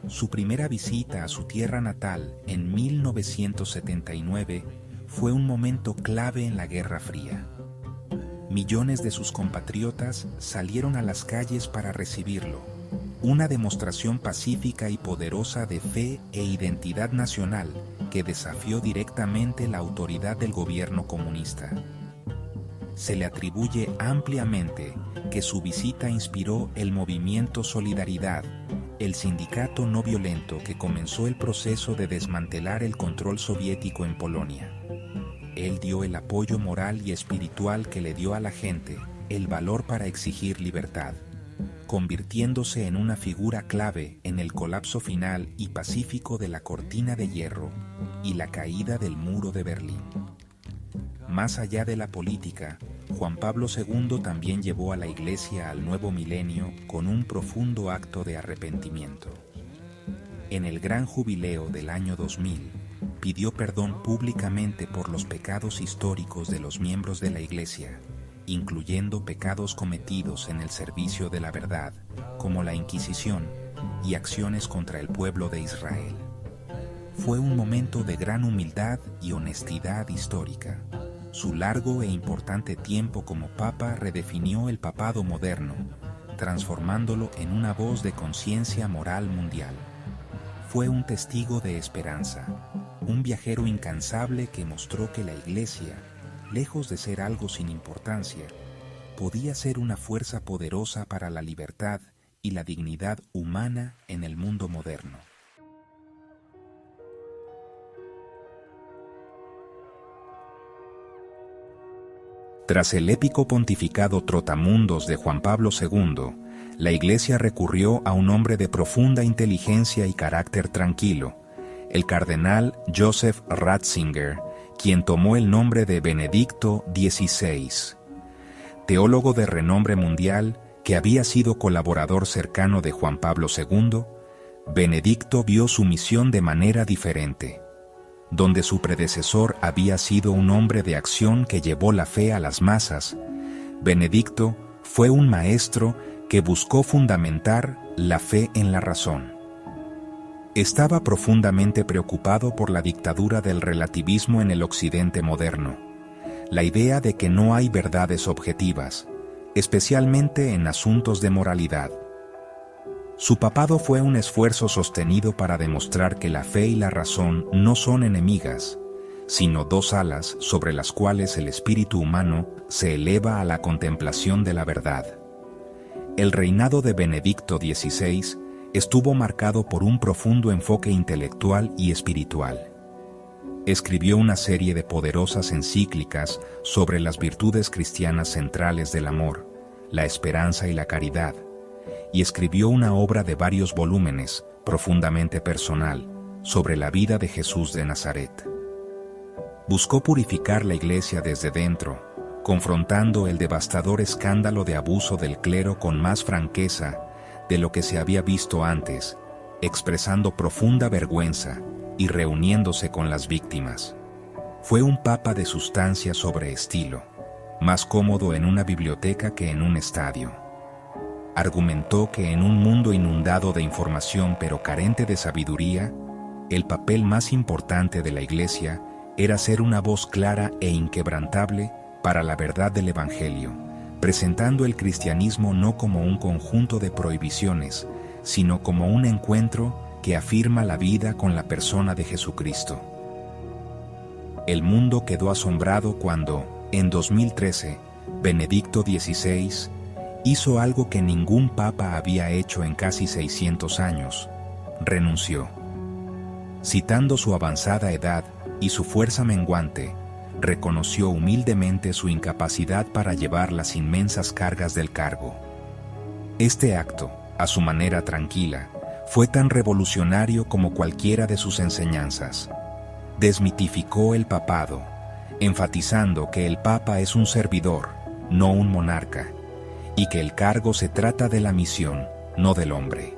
Su primera visita a su tierra natal en 1979 fue un momento clave en la Guerra Fría. Millones de sus compatriotas salieron a las calles para recibirlo, una demostración pacífica y poderosa de fe e identidad nacional que desafió directamente la autoridad del gobierno comunista. Se le atribuye ampliamente que su visita inspiró el movimiento Solidaridad, el sindicato no violento que comenzó el proceso de desmantelar el control soviético en Polonia. Él dio el apoyo moral y espiritual que le dio a la gente el valor para exigir libertad, convirtiéndose en una figura clave en el colapso final y pacífico de la cortina de hierro y la caída del muro de Berlín. Más allá de la política, Juan Pablo II también llevó a la Iglesia al nuevo milenio con un profundo acto de arrepentimiento. En el Gran Jubileo del año 2000, pidió perdón públicamente por los pecados históricos de los miembros de la Iglesia, incluyendo pecados cometidos en el servicio de la verdad, como la Inquisición y acciones contra el pueblo de Israel. Fue un momento de gran humildad y honestidad histórica. Su largo e importante tiempo como papa redefinió el papado moderno, transformándolo en una voz de conciencia moral mundial. Fue un testigo de esperanza, un viajero incansable que mostró que la Iglesia, lejos de ser algo sin importancia, podía ser una fuerza poderosa para la libertad y la dignidad humana en el mundo moderno. Tras el épico pontificado trotamundos de Juan Pablo II, la Iglesia recurrió a un hombre de profunda inteligencia y carácter tranquilo, el cardenal Joseph Ratzinger, quien tomó el nombre de Benedicto XVI. Teólogo de renombre mundial que había sido colaborador cercano de Juan Pablo II, Benedicto vio su misión de manera diferente. Donde su predecesor había sido un hombre de acción que llevó la fe a las masas, Benedicto fue un maestro que buscó fundamentar la fe en la razón. Estaba profundamente preocupado por la dictadura del relativismo en el Occidente moderno, la idea de que no hay verdades objetivas, especialmente en asuntos de moralidad. Su papado fue un esfuerzo sostenido para demostrar que la fe y la razón no son enemigas, sino dos alas sobre las cuales el espíritu humano se eleva a la contemplación de la verdad. El reinado de Benedicto XVI estuvo marcado por un profundo enfoque intelectual y espiritual. Escribió una serie de poderosas encíclicas sobre las virtudes cristianas centrales del amor, la esperanza y la caridad, y escribió una obra de varios volúmenes, profundamente personal, sobre la vida de Jesús de Nazaret. Buscó purificar la Iglesia desde dentro, confrontando el devastador escándalo de abuso del clero con más franqueza de lo que se había visto antes, expresando profunda vergüenza y reuniéndose con las víctimas. Fue un papa de sustancia sobre estilo, más cómodo en una biblioteca que en un estadio. Argumentó que en un mundo inundado de información pero carente de sabiduría, el papel más importante de la Iglesia era ser una voz clara e inquebrantable para la verdad del Evangelio, presentando el cristianismo no como un conjunto de prohibiciones, sino como un encuentro que afirma la vida con la persona de Jesucristo. El mundo quedó asombrado cuando, en 2013, Benedicto XVI hizo algo que ningún papa había hecho en casi 600 años: renunció. Citando su avanzada edad y su fuerza menguante, reconoció humildemente su incapacidad para llevar las inmensas cargas del cargo. Este acto, a su manera tranquila, fue tan revolucionario como cualquiera de sus enseñanzas. Desmitificó el papado, enfatizando que el papa es un servidor, no un monarca, y que el cargo se trata de la misión, no del hombre.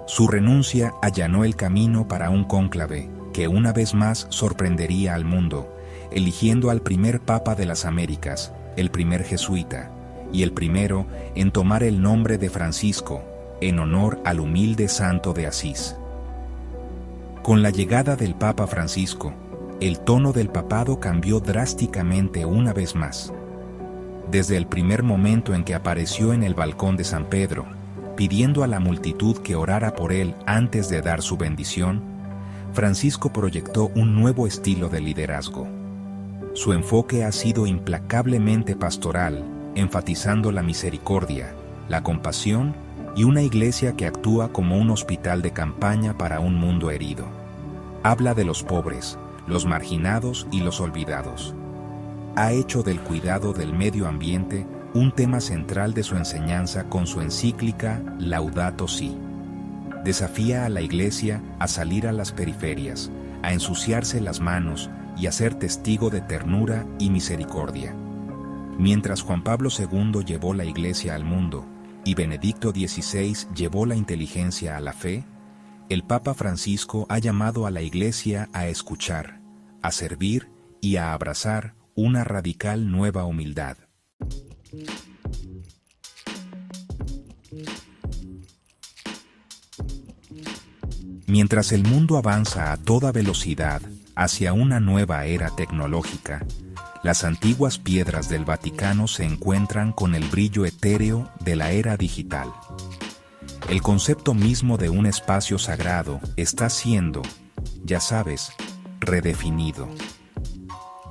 Su renuncia allanó el camino para un cónclave que una vez más sorprendería al mundo, eligiendo al primer papa de las Américas, el primer jesuita, y el primero en tomar el nombre de Francisco, en honor al humilde santo de Asís. Con la llegada del Papa Francisco, el tono del papado cambió drásticamente una vez más. Desde el primer momento en que apareció en el balcón de San Pedro, pidiendo a la multitud que orara por él antes de dar su bendición, Francisco proyectó un nuevo estilo de liderazgo. Su enfoque ha sido implacablemente pastoral, enfatizando la misericordia, la compasión y una iglesia que actúa como un hospital de campaña para un mundo herido. Habla de los pobres, los marginados y los olvidados. Ha hecho del cuidado del medio ambiente un tema central de su enseñanza con su encíclica Laudato Si. Desafía a la Iglesia a salir a las periferias, a ensuciarse las manos y a ser testigo de ternura y misericordia. Mientras Juan Pablo II llevó la Iglesia al mundo y Benedicto XVI llevó la inteligencia a la fe, el Papa Francisco ha llamado a la Iglesia a escuchar, a servir y a abrazar una radical nueva humildad. Mientras el mundo avanza a toda velocidad hacia una nueva era tecnológica, las antiguas piedras del Vaticano se encuentran con el brillo etéreo de la era digital. El concepto mismo de un espacio sagrado está siendo, ya sabes, redefinido.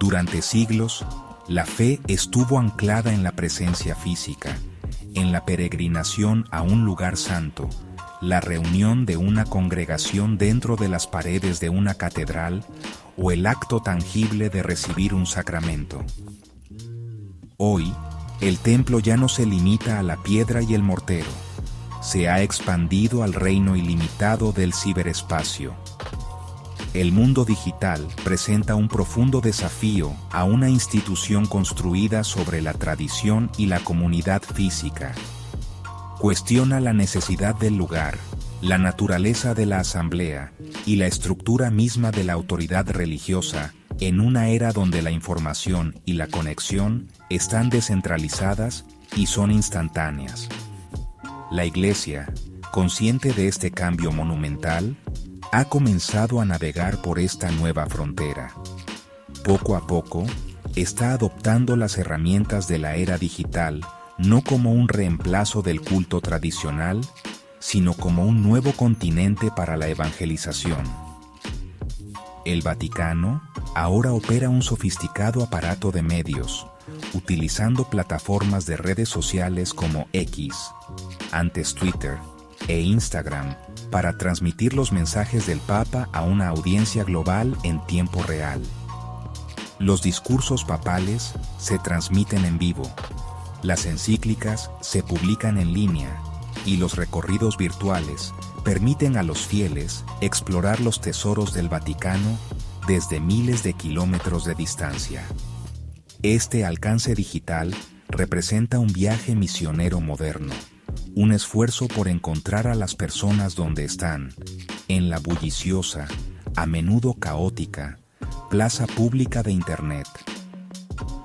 Durante siglos, la fe estuvo anclada en la presencia física, en la peregrinación a un lugar santo, la reunión de una congregación dentro de las paredes de una catedral o el acto tangible de recibir un sacramento. Hoy, el templo ya no se limita a la piedra y el mortero, se ha expandido al reino ilimitado del ciberespacio. El mundo digital presenta un profundo desafío a una institución construida sobre la tradición y la comunidad física. Cuestiona la necesidad del lugar, la naturaleza de la asamblea y la estructura misma de la autoridad religiosa en una era donde la información y la conexión están descentralizadas y son instantáneas. La Iglesia, consciente de este cambio monumental, ha comenzado a navegar por esta nueva frontera. Poco a poco, está adoptando las herramientas de la era digital no como un reemplazo del culto tradicional, sino como un nuevo continente para la evangelización. El Vaticano ahora opera un sofisticado aparato de medios, utilizando plataformas de redes sociales como X, antes Twitter, e Instagram, para transmitir los mensajes del Papa a una audiencia global en tiempo real. Los discursos papales se transmiten en vivo, las encíclicas se publican en línea y los recorridos virtuales permiten a los fieles explorar los tesoros del Vaticano desde miles de kilómetros de distancia. Este alcance digital representa un viaje misionero moderno, un esfuerzo por encontrar a las personas donde están, en la bulliciosa, a menudo caótica, plaza pública de Internet.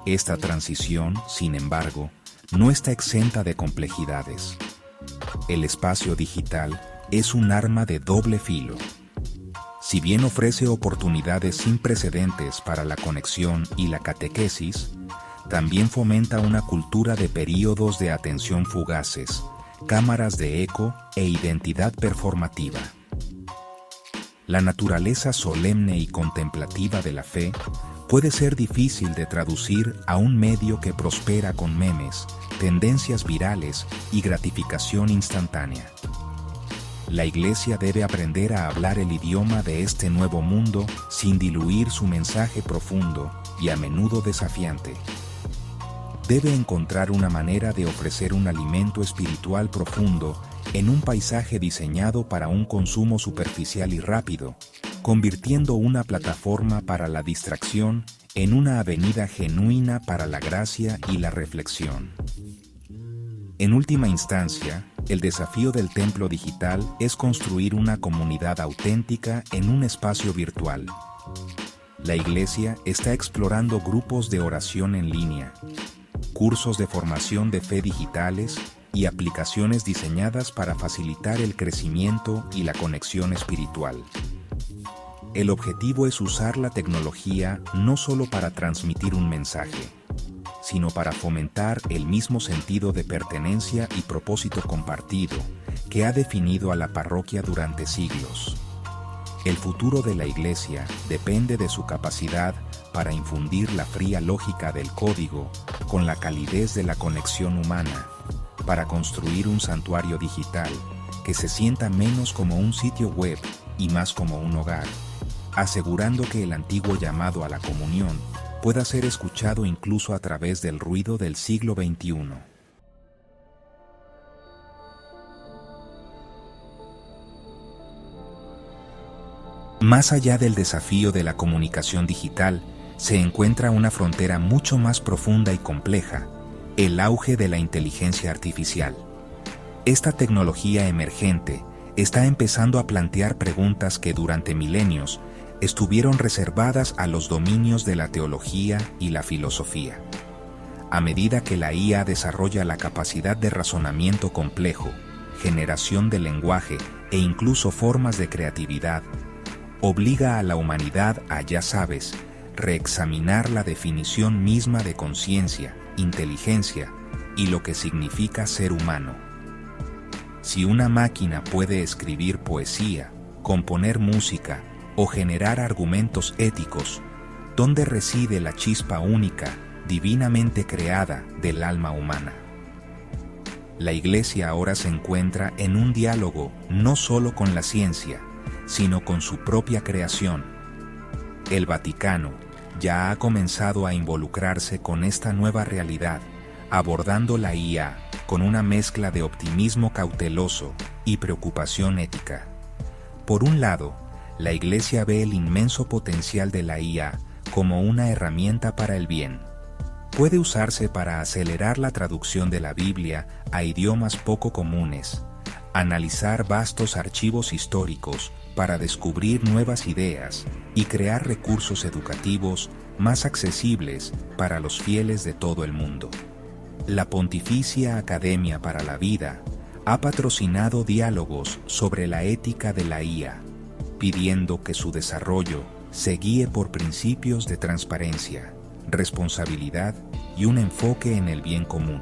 Esta transición, sin embargo, no está exenta de complejidades. El espacio digital es un arma de doble filo. Si bien ofrece oportunidades sin precedentes para la conexión y la catequesis, también fomenta una cultura de períodos de atención fugaces, cámaras de eco e identidad performativa. La naturaleza solemne y contemplativa de la fe puede ser difícil de traducir a un medio que prospera con memes, tendencias virales y gratificación instantánea. La Iglesia debe aprender a hablar el idioma de este nuevo mundo sin diluir su mensaje profundo y a menudo desafiante. Debe encontrar una manera de ofrecer un alimento espiritual profundo en un paisaje diseñado para un consumo superficial y rápido, convirtiendo una plataforma para la distracción en una avenida genuina para la gracia y la reflexión. En última instancia, el desafío del templo digital es construir una comunidad auténtica en un espacio virtual. La Iglesia está explorando grupos de oración en línea, cursos de formación de fe digitales y aplicaciones diseñadas para facilitar el crecimiento y la conexión espiritual. El objetivo es usar la tecnología no solo para transmitir un mensaje, sino para fomentar el mismo sentido de pertenencia y propósito compartido que ha definido a la parroquia durante siglos. El futuro de la Iglesia depende de su capacidad para infundir la fría lógica del código con la calidez de la conexión humana, para construir un santuario digital que se sienta menos como un sitio web y más como un hogar, asegurando que el antiguo llamado a la comunión pueda ser escuchado incluso a través del ruido del siglo XXI. Más allá del desafío de la comunicación digital, se encuentra una frontera mucho más profunda y compleja: el auge de la inteligencia artificial. Esta tecnología emergente está empezando a plantear preguntas que durante milenios estuvieron reservadas a los dominios de la teología y la filosofía. A medida que la IA desarrolla la capacidad de razonamiento complejo, generación de lenguaje e incluso formas de creatividad, obliga a la humanidad a, ya sabes, reexaminar la definición misma de conciencia, inteligencia y lo que significa ser humano. Si una máquina puede escribir poesía, componer música o generar argumentos éticos, ¿dónde reside la chispa única, divinamente creada del alma humana? La Iglesia ahora se encuentra en un diálogo no solo con la ciencia, sino con su propia creación. El Vaticano ya ha comenzado a involucrarse con esta nueva realidad, abordando la IA con una mezcla de optimismo cauteloso y preocupación ética. Por un lado, la Iglesia ve el inmenso potencial de la IA como una herramienta para el bien. Puede usarse para acelerar la traducción de la Biblia a idiomas poco comunes, analizar vastos archivos históricos para descubrir nuevas ideas y crear recursos educativos más accesibles para los fieles de todo el mundo. La Pontificia Academia para la Vida ha patrocinado diálogos sobre la ética de la IA, pidiendo que su desarrollo se guíe por principios de transparencia, responsabilidad y un enfoque en el bien común.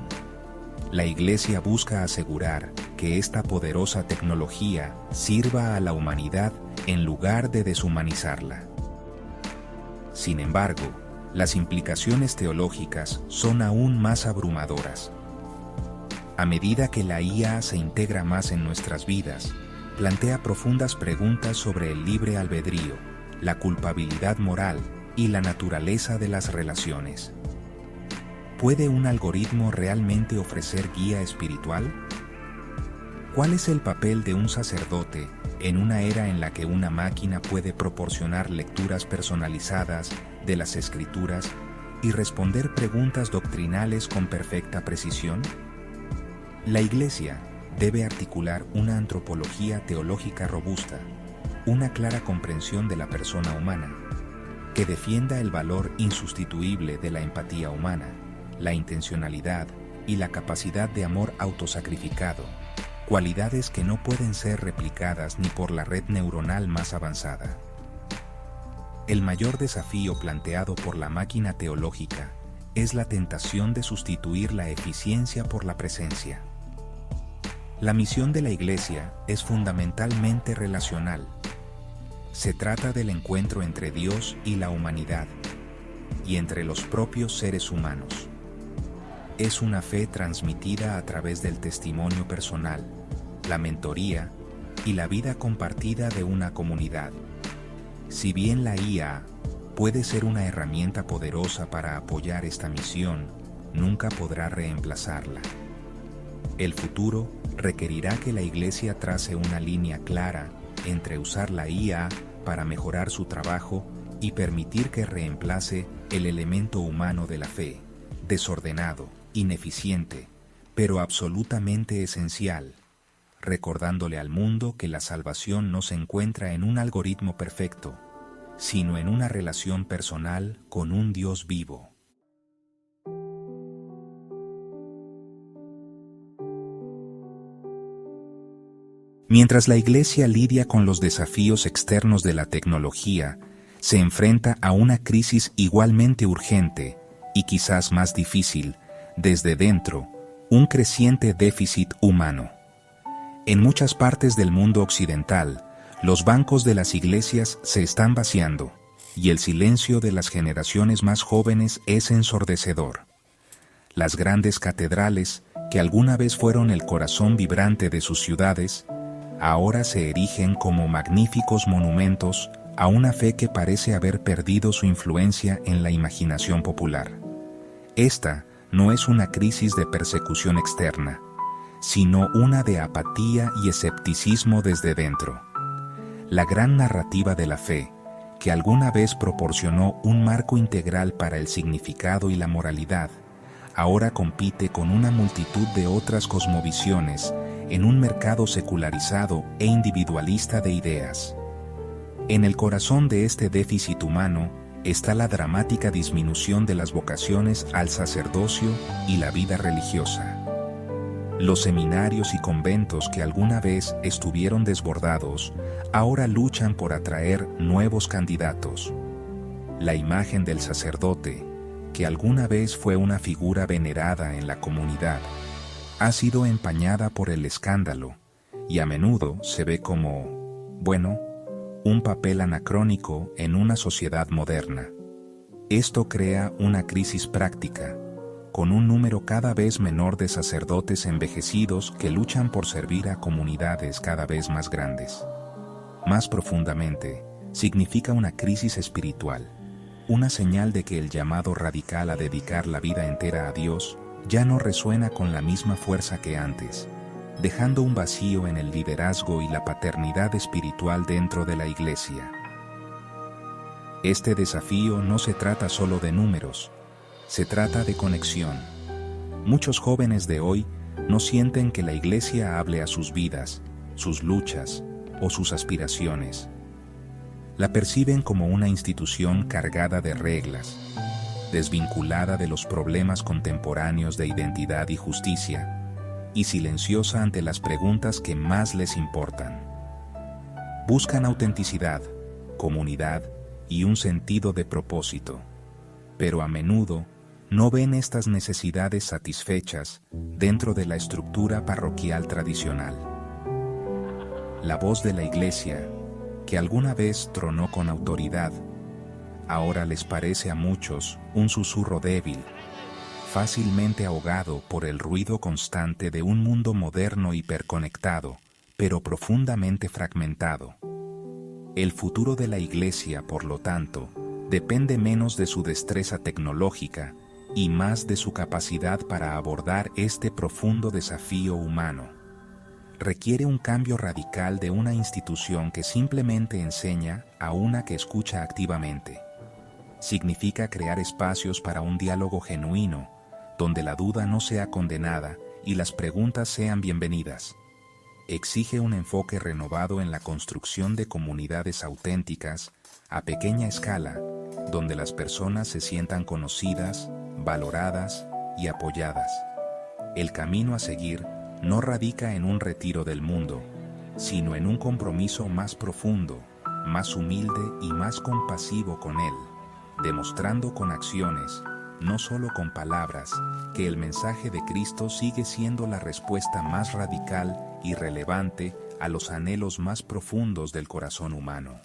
La Iglesia busca asegurar que esta poderosa tecnología sirva a la humanidad en lugar de deshumanizarla. Sin embargo, las implicaciones teológicas son aún más abrumadoras. A medida que la IA se integra más en nuestras vidas, plantea profundas preguntas sobre el libre albedrío, la culpabilidad moral y la naturaleza de las relaciones. ¿Puede un algoritmo realmente ofrecer guía espiritual? ¿Cuál es el papel de un sacerdote en una era en la que una máquina puede proporcionar lecturas personalizadas de las Escrituras y responder preguntas doctrinales con perfecta precisión? La Iglesia debe articular una antropología teológica robusta, una clara comprensión de la persona humana, que defienda el valor insustituible de la empatía humana, la intencionalidad y la capacidad de amor autosacrificado, cualidades que no pueden ser replicadas ni por la red neuronal más avanzada. El mayor desafío planteado por la máquina teológica es la tentación de sustituir la eficiencia por la presencia. La misión de la Iglesia es fundamentalmente relacional. Se trata del encuentro entre Dios y la humanidad, y entre los propios seres humanos. Es una fe transmitida a través del testimonio personal, la mentoría y la vida compartida de una comunidad. Si bien la IA puede ser una herramienta poderosa para apoyar esta misión, nunca podrá reemplazarla. El futuro requerirá que la Iglesia trace una línea clara entre usar la IA para mejorar su trabajo y permitir que reemplace el elemento humano de la fe, desordenado, ineficiente, pero absolutamente esencial, recordándole al mundo que la salvación no se encuentra en un algoritmo perfecto, sino en una relación personal con un Dios vivo. Mientras la Iglesia lidia con los desafíos externos de la tecnología, se enfrenta a una crisis igualmente urgente y quizás más difícil, desde dentro, un creciente déficit humano. En muchas partes del mundo occidental, los bancos de las iglesias se están vaciando, y el silencio de las generaciones más jóvenes es ensordecedor. Las grandes catedrales, que alguna vez fueron el corazón vibrante de sus ciudades, ahora se erigen como magníficos monumentos a una fe que parece haber perdido su influencia en la imaginación popular. Esta no es una crisis de persecución externa, sino una de apatía y escepticismo desde dentro. La gran narrativa de la fe, que alguna vez proporcionó un marco integral para el significado y la moralidad, ahora compite con una multitud de otras cosmovisiones en un mercado secularizado e individualista de ideas. En el corazón de este déficit humano está la dramática disminución de las vocaciones al sacerdocio y la vida religiosa. Los seminarios y conventos que alguna vez estuvieron desbordados, ahora luchan por atraer nuevos candidatos. La imagen del sacerdote, que alguna vez fue una figura venerada en la comunidad, ha sido empañada por el escándalo y a menudo se ve como, un papel anacrónico en una sociedad moderna. Esto crea una crisis práctica, con un número cada vez menor de sacerdotes envejecidos que luchan por servir a comunidades cada vez más grandes. Más profundamente, significa una crisis espiritual, una señal de que el llamado radical a dedicar la vida entera a Dios ya no resuena con la misma fuerza que antes, dejando un vacío en el liderazgo y la paternidad espiritual dentro de la Iglesia. Este desafío no se trata solo de números, se trata de conexión. Muchos jóvenes de hoy no sienten que la Iglesia hable a sus vidas, sus luchas o sus aspiraciones. La perciben como una institución cargada de reglas, desvinculada de los problemas contemporáneos de identidad y justicia, y silenciosa ante las preguntas que más les importan. Buscan autenticidad, comunidad y un sentido de propósito, pero a menudo no ven estas necesidades satisfechas dentro de la estructura parroquial tradicional. La voz de la Iglesia, que alguna vez tronó con autoridad, ahora les parece a muchos un susurro débil, fácilmente ahogado por el ruido constante de un mundo moderno hiperconectado, pero profundamente fragmentado. El futuro de la Iglesia, por lo tanto, depende menos de su destreza tecnológica y más de su capacidad para abordar este profundo desafío humano. Requiere un cambio radical de una institución que simplemente enseña a una que escucha activamente. Significa crear espacios para un diálogo genuino, donde la duda no sea condenada y las preguntas sean bienvenidas. Exige un enfoque renovado en la construcción de comunidades auténticas, a pequeña escala, donde las personas se sientan conocidas, valoradas y apoyadas. El camino a seguir no radica en un retiro del mundo, sino en un compromiso más profundo, más humilde y más compasivo con él, demostrando con acciones, no solo con palabras, que el mensaje de Cristo sigue siendo la respuesta más radical y relevante a los anhelos más profundos del corazón humano.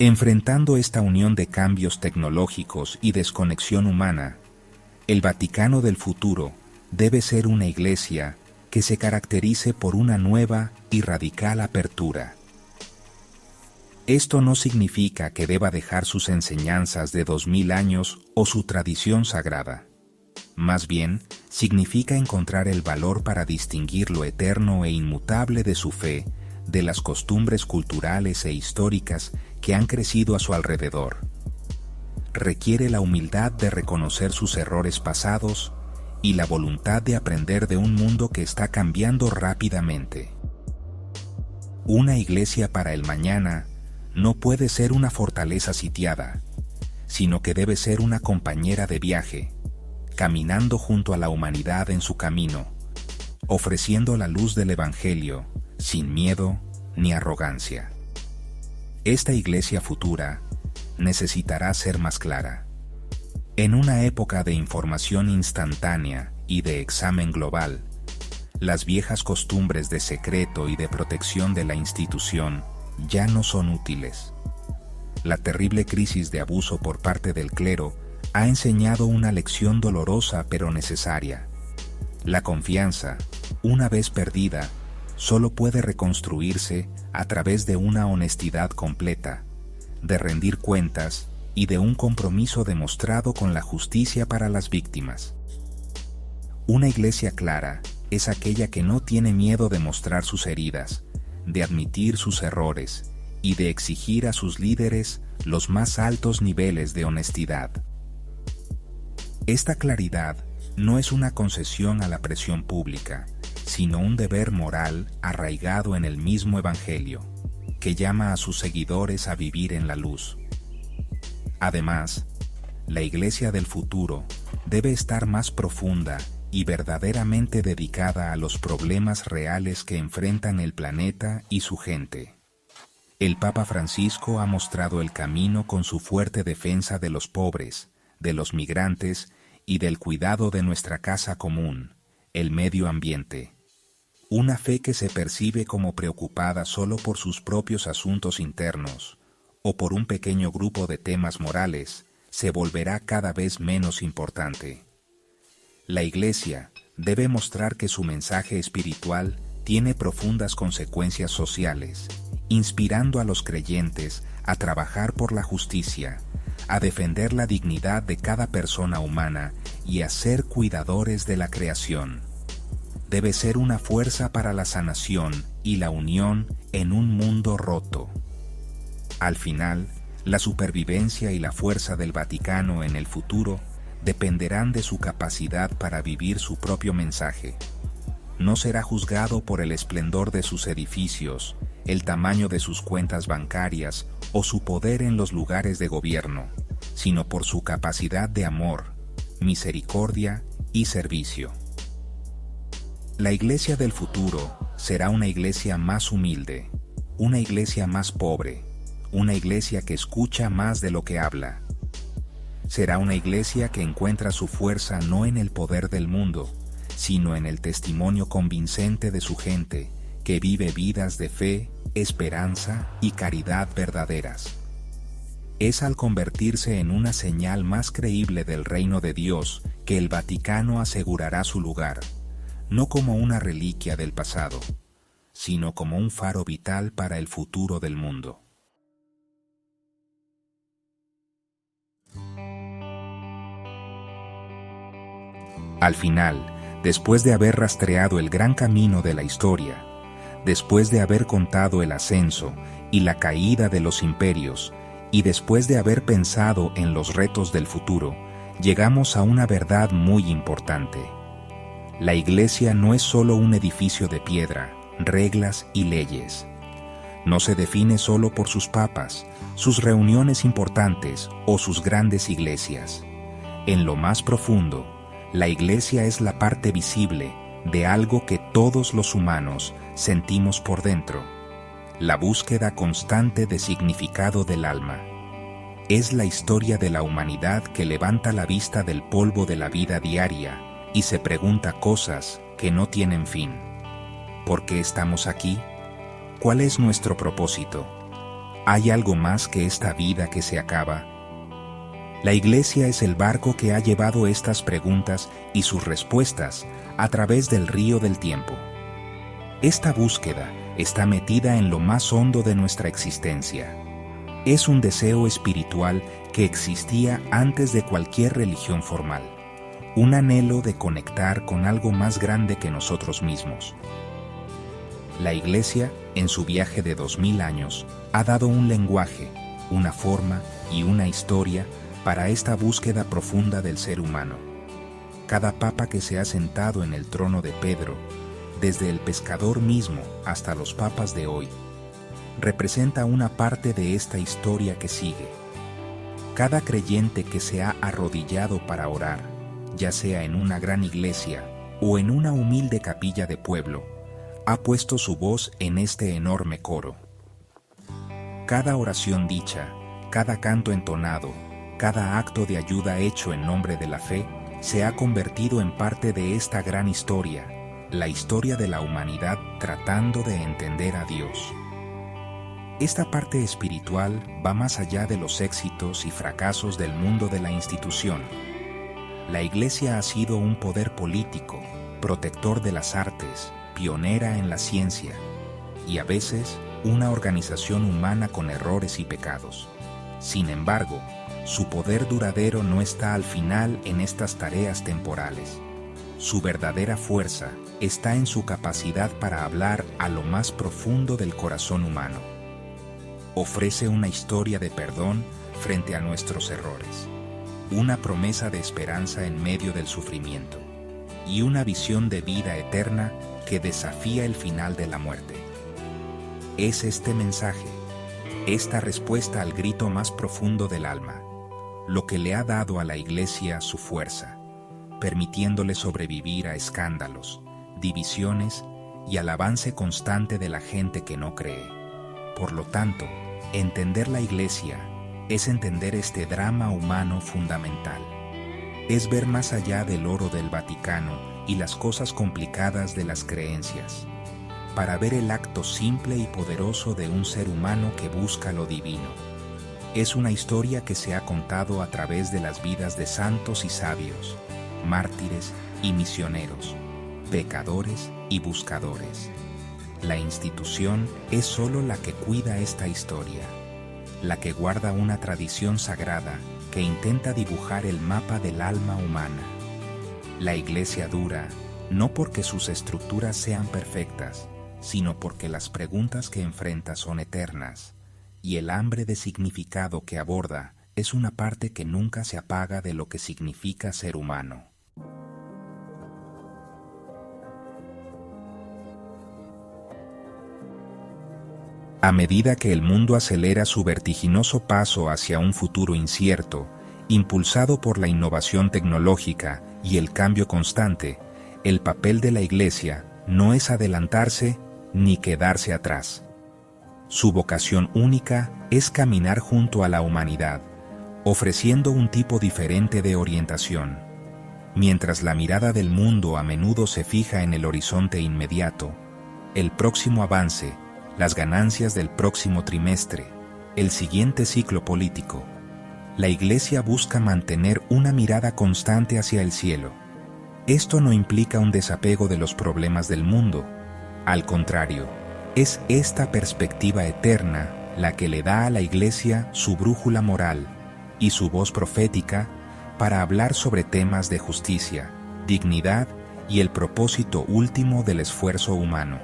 Enfrentando esta unión de cambios tecnológicos y desconexión humana, el Vaticano del futuro debe ser una iglesia que se caracterice por una nueva y radical apertura. Esto no significa que deba dejar sus enseñanzas de 2000 años o su tradición sagrada. Más bien, significa encontrar el valor para distinguir lo eterno e inmutable de su fe de las costumbres culturales e históricas que han crecido a su alrededor. Requiere la humildad de reconocer sus errores pasados y la voluntad de aprender de un mundo que está cambiando rápidamente. Una iglesia para el mañana no puede ser una fortaleza sitiada, sino que debe ser una compañera de viaje, caminando junto a la humanidad en su camino, ofreciendo la luz del Evangelio, sin miedo ni arrogancia. Esta iglesia futura necesitará ser más clara. En una época de información instantánea y de examen global, las viejas costumbres de secreto y de protección de la institución ya no son útiles. La terrible crisis de abuso por parte del clero ha enseñado una lección dolorosa pero necesaria. La confianza, una vez perdida, solo puede reconstruirse a través de una honestidad completa, de rendir cuentas y de un compromiso demostrado con la justicia para las víctimas. Una iglesia clara es aquella que no tiene miedo de mostrar sus heridas, de admitir sus errores y de exigir a sus líderes los más altos niveles de honestidad. Esta claridad no es una concesión a la presión pública, sino un deber moral arraigado en el mismo Evangelio, que llama a sus seguidores a vivir en la luz. Además, la Iglesia del futuro debe estar más profunda y verdaderamente dedicada a los problemas reales que enfrentan el planeta y su gente. El Papa Francisco ha mostrado el camino con su fuerte defensa de los pobres, de los migrantes y del cuidado de nuestra casa común, el medio ambiente. Una fe que se percibe como preocupada solo por sus propios asuntos internos o por un pequeño grupo de temas morales se volverá cada vez menos importante. La Iglesia debe mostrar que su mensaje espiritual tiene profundas consecuencias sociales, inspirando a los creyentes a trabajar por la justicia, a defender la dignidad de cada persona humana y a ser cuidadores de la creación. Debe ser una fuerza para la sanación y la unión en un mundo roto. Al final, la supervivencia y la fuerza del Vaticano en el futuro dependerán de su capacidad para vivir su propio mensaje. No será juzgado por el esplendor de sus edificios, el tamaño de sus cuentas bancarias o su poder en los lugares de gobierno, sino por su capacidad de amor, misericordia y servicio. La iglesia del futuro será una iglesia más humilde, una iglesia más pobre, una iglesia que escucha más de lo que habla. Será una iglesia que encuentra su fuerza no en el poder del mundo, sino en el testimonio convincente de su gente, que vive vidas de fe, esperanza y caridad verdaderas. Es al convertirse en una señal más creíble del reino de Dios que el Vaticano asegurará su lugar, no como una reliquia del pasado, sino como un faro vital para el futuro del mundo. Al final, después de haber rastreado el gran camino de la historia, después de haber contado el ascenso y la caída de los imperios, y después de haber pensado en los retos del futuro, llegamos a una verdad muy importante. La Iglesia no es solo un edificio de piedra, reglas y leyes. No se define solo por sus papas, sus reuniones importantes o sus grandes iglesias. En lo más profundo, la Iglesia es la parte visible de algo que todos los humanos sentimos por dentro, la búsqueda constante de significado del alma. Es la historia de la humanidad que levanta la vista del polvo de la vida diaria y se pregunta cosas que no tienen fin. ¿Por qué estamos aquí? ¿Cuál es nuestro propósito? ¿Hay algo más que esta vida que se acaba? La Iglesia es el barco que ha llevado estas preguntas y sus respuestas a través del río del tiempo. Esta búsqueda está metida en lo más hondo de nuestra existencia. Es un deseo espiritual que existía antes de cualquier religión formal, un anhelo de conectar con algo más grande que nosotros mismos. La Iglesia, en su viaje de 2000 años, ha dado un lenguaje, una forma y una historia para esta búsqueda profunda del ser humano. Cada papa que se ha sentado en el trono de Pedro, desde el pescador mismo hasta los papas de hoy, representa una parte de esta historia que sigue. Cada creyente que se ha arrodillado para orar, ya sea en una gran iglesia o en una humilde capilla de pueblo, ha puesto su voz en este enorme coro. Cada oración dicha, cada canto entonado, cada acto de ayuda hecho en nombre de la fe se ha convertido en parte de esta gran historia, la historia de la humanidad tratando de entender a Dios. Esta parte espiritual va más allá de los éxitos y fracasos del mundo de la institución. La Iglesia ha sido un poder político, protector de las artes, pionera en la ciencia, y a veces una organización humana con errores y pecados. Sin embargo, su poder duradero no está al final en estas tareas temporales. Su verdadera fuerza está en su capacidad para hablar a lo más profundo del corazón humano. Ofrece una historia de perdón frente a nuestros errores, una promesa de esperanza en medio del sufrimiento, y una visión de vida eterna que desafía el final de la muerte. Es este mensaje, esta respuesta al grito más profundo del alma, lo que le ha dado a la Iglesia su fuerza, permitiéndole sobrevivir a escándalos, divisiones y al avance constante de la gente que no cree. Por lo tanto, entender la Iglesia es entender este drama humano fundamental. Es ver más allá del oro del Vaticano y las cosas complicadas de las creencias, para ver el acto simple y poderoso de un ser humano que busca lo divino. Es una historia que se ha contado a través de las vidas de santos y sabios, mártires y misioneros, pecadores y buscadores. La institución es solo la que cuida esta historia, la que guarda una tradición sagrada que intenta dibujar el mapa del alma humana. La Iglesia dura, no porque sus estructuras sean perfectas, sino porque las preguntas que enfrenta son eternas, y el hambre de significado que aborda es una parte que nunca se apaga de lo que significa ser humano. A medida que el mundo acelera su vertiginoso paso hacia un futuro incierto, impulsado por la innovación tecnológica y el cambio constante, el papel de la Iglesia no es adelantarse ni quedarse atrás. Su vocación única es caminar junto a la humanidad, ofreciendo un tipo diferente de orientación. Mientras la mirada del mundo a menudo se fija en el horizonte inmediato, el próximo avance, las ganancias del próximo trimestre, el siguiente ciclo político, la Iglesia busca mantener una mirada constante hacia el cielo. Esto no implica un desapego de los problemas del mundo. Al contrario, es esta perspectiva eterna la que le da a la Iglesia su brújula moral y su voz profética para hablar sobre temas de justicia, dignidad y el propósito último del esfuerzo humano.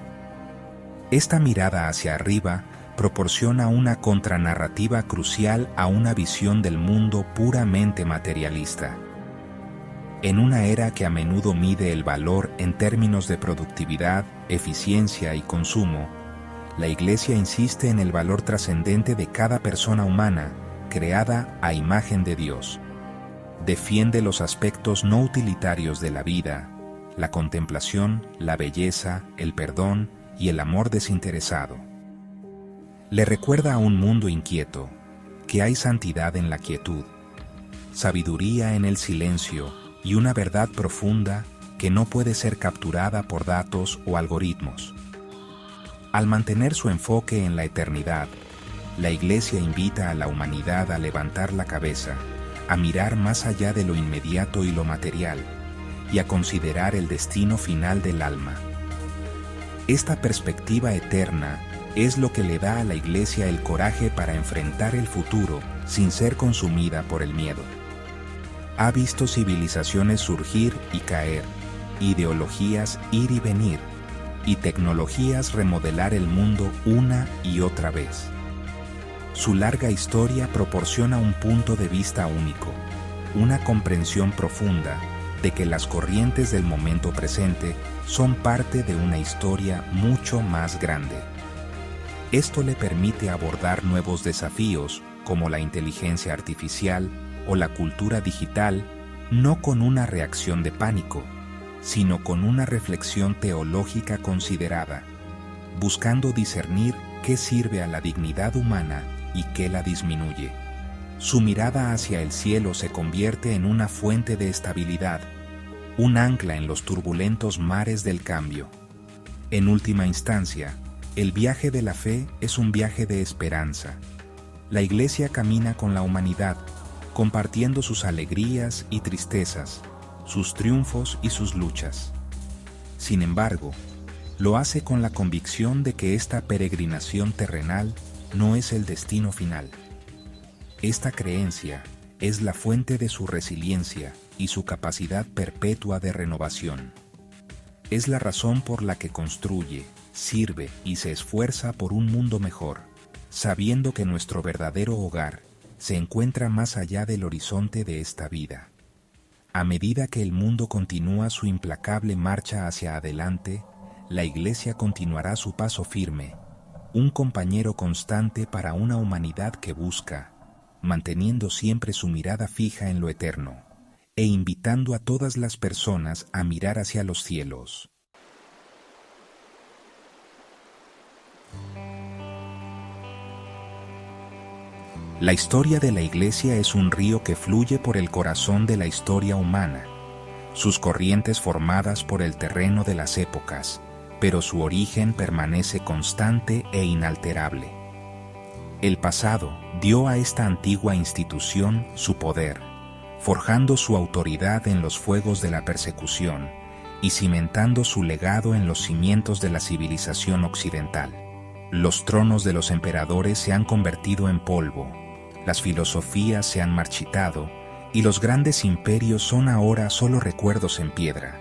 Esta mirada hacia arriba proporciona una contranarrativa crucial a una visión del mundo puramente materialista. En una era que a menudo mide el valor en términos de productividad, eficiencia y consumo, la Iglesia insiste en el valor trascendente de cada persona humana, creada a imagen de Dios. Defiende los aspectos no utilitarios de la vida, la contemplación, la belleza, el perdón y el amor desinteresado. Le recuerda a un mundo inquieto que hay santidad en la quietud, sabiduría en el silencio y una verdad profunda que no puede ser capturada por datos o algoritmos. Al mantener su enfoque en la eternidad, la Iglesia invita a la humanidad a levantar la cabeza, a mirar más allá de lo inmediato y lo material, y a considerar el destino final del alma. Esta perspectiva eterna es lo que le da a la Iglesia el coraje para enfrentar el futuro sin ser consumida por el miedo. Ha visto civilizaciones surgir y caer, ideologías ir y venir, y tecnologías remodelar el mundo una y otra vez. Su larga historia proporciona un punto de vista único, una comprensión profunda de que las corrientes del momento presente son parte de una historia mucho más grande. Esto le permite abordar nuevos desafíos como la inteligencia artificial o la cultura digital, no con una reacción de pánico, sino con una reflexión teológica considerada, buscando discernir qué sirve a la dignidad humana y qué la disminuye. Su mirada hacia el cielo se convierte en una fuente de estabilidad, un ancla en los turbulentos mares del cambio. En última instancia, el viaje de la fe es un viaje de esperanza. La Iglesia camina con la humanidad, compartiendo sus alegrías y tristezas, sus triunfos y sus luchas. Sin embargo, lo hace con la convicción de que esta peregrinación terrenal no es el destino final. Esta creencia es la fuente de su resiliencia y su capacidad perpetua de renovación. Es la razón por la que construye, sirve y se esfuerza por un mundo mejor, sabiendo que nuestro verdadero hogar se encuentra más allá del horizonte de esta vida. A medida que el mundo continúa su implacable marcha hacia adelante, la Iglesia continuará su paso firme, un compañero constante para una humanidad que busca, manteniendo siempre su mirada fija en lo eterno, e invitando a todas las personas a mirar hacia los cielos. La historia de la Iglesia es un río que fluye por el corazón de la historia humana, sus corrientes formadas por el terreno de las épocas, pero su origen permanece constante e inalterable. El pasado dio a esta antigua institución su poder, forjando su autoridad en los fuegos de la persecución y cimentando su legado en los cimientos de la civilización occidental. Los tronos de los emperadores se han convertido en polvo, las filosofías se han marchitado y los grandes imperios son ahora solo recuerdos en piedra.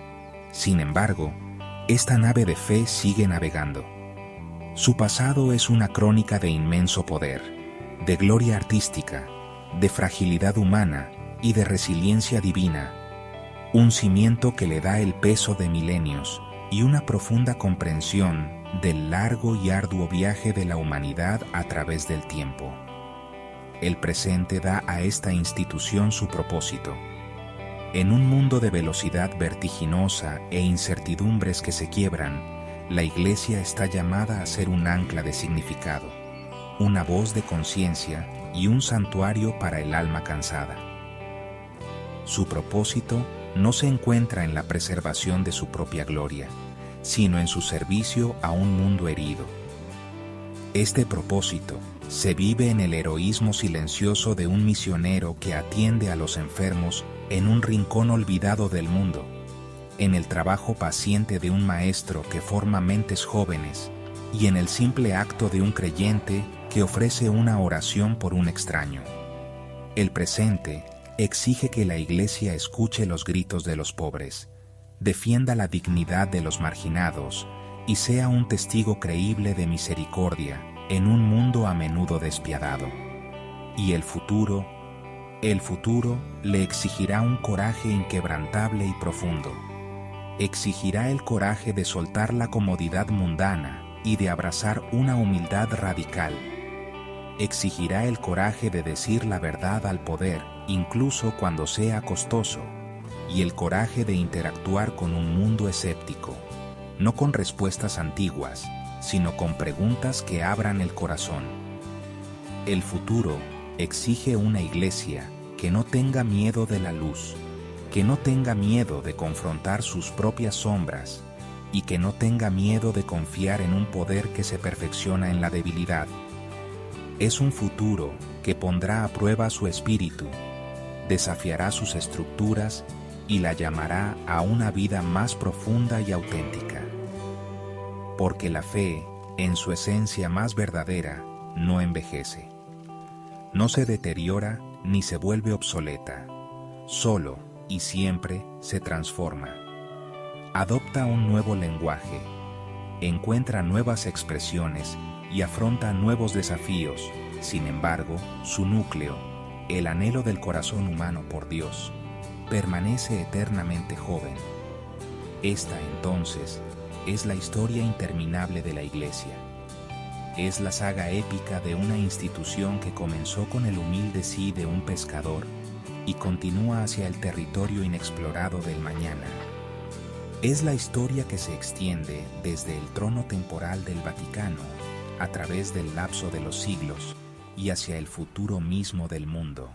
Sin embargo, esta nave de fe sigue navegando. Su pasado es una crónica de inmenso poder, de gloria artística, de fragilidad humana y de resiliencia divina, un cimiento que le da el peso de milenios y una profunda comprensión del largo y arduo viaje de la humanidad a través del tiempo. El presente da a esta institución su propósito. En un mundo de velocidad vertiginosa e incertidumbres que se quiebran, la Iglesia está llamada a ser un ancla de significado, una voz de conciencia y un santuario para el alma cansada. Su propósito no se encuentra en la preservación de su propia gloria, sino en su servicio a un mundo herido. Este propósito se vive en el heroísmo silencioso de un misionero que atiende a los enfermos en un rincón olvidado del mundo, en el trabajo paciente de un maestro que forma mentes jóvenes y en el simple acto de un creyente que ofrece una oración por un extraño. El presente exige que la Iglesia escuche los gritos de los pobres, defienda la dignidad de los marginados y sea un testigo creíble de misericordia en un mundo a menudo despiadado. Y el futuro le exigirá un coraje inquebrantable y profundo. Exigirá el coraje de soltar la comodidad mundana y de abrazar una humildad radical. Exigirá el coraje de decir la verdad al poder, incluso cuando sea costoso, y el coraje de interactuar con un mundo escéptico, no con respuestas antiguas, sino con preguntas que abran el corazón. El futuro exige una Iglesia que no tenga miedo de la luz, que no tenga miedo de confrontar sus propias sombras y que no tenga miedo de confiar en un poder que se perfecciona en la debilidad. Es un futuro que pondrá a prueba su espíritu, desafiará sus estructuras y la llamará a una vida más profunda y auténtica. Porque la fe, en su esencia más verdadera, no envejece. No se deteriora ni se vuelve obsoleta. Solo y siempre se transforma. Adopta un nuevo lenguaje, encuentra nuevas expresiones y afronta nuevos desafíos. Sin embargo, su núcleo, el anhelo del corazón humano por Dios, permanece eternamente joven. Esta, entonces, es la historia interminable de la Iglesia. Es la saga épica de una institución que comenzó con el humilde sí de un pescador y continúa hacia el territorio inexplorado del mañana. Es la historia que se extiende desde el trono temporal del Vaticano a través del lapso de los siglos y hacia el futuro mismo del mundo.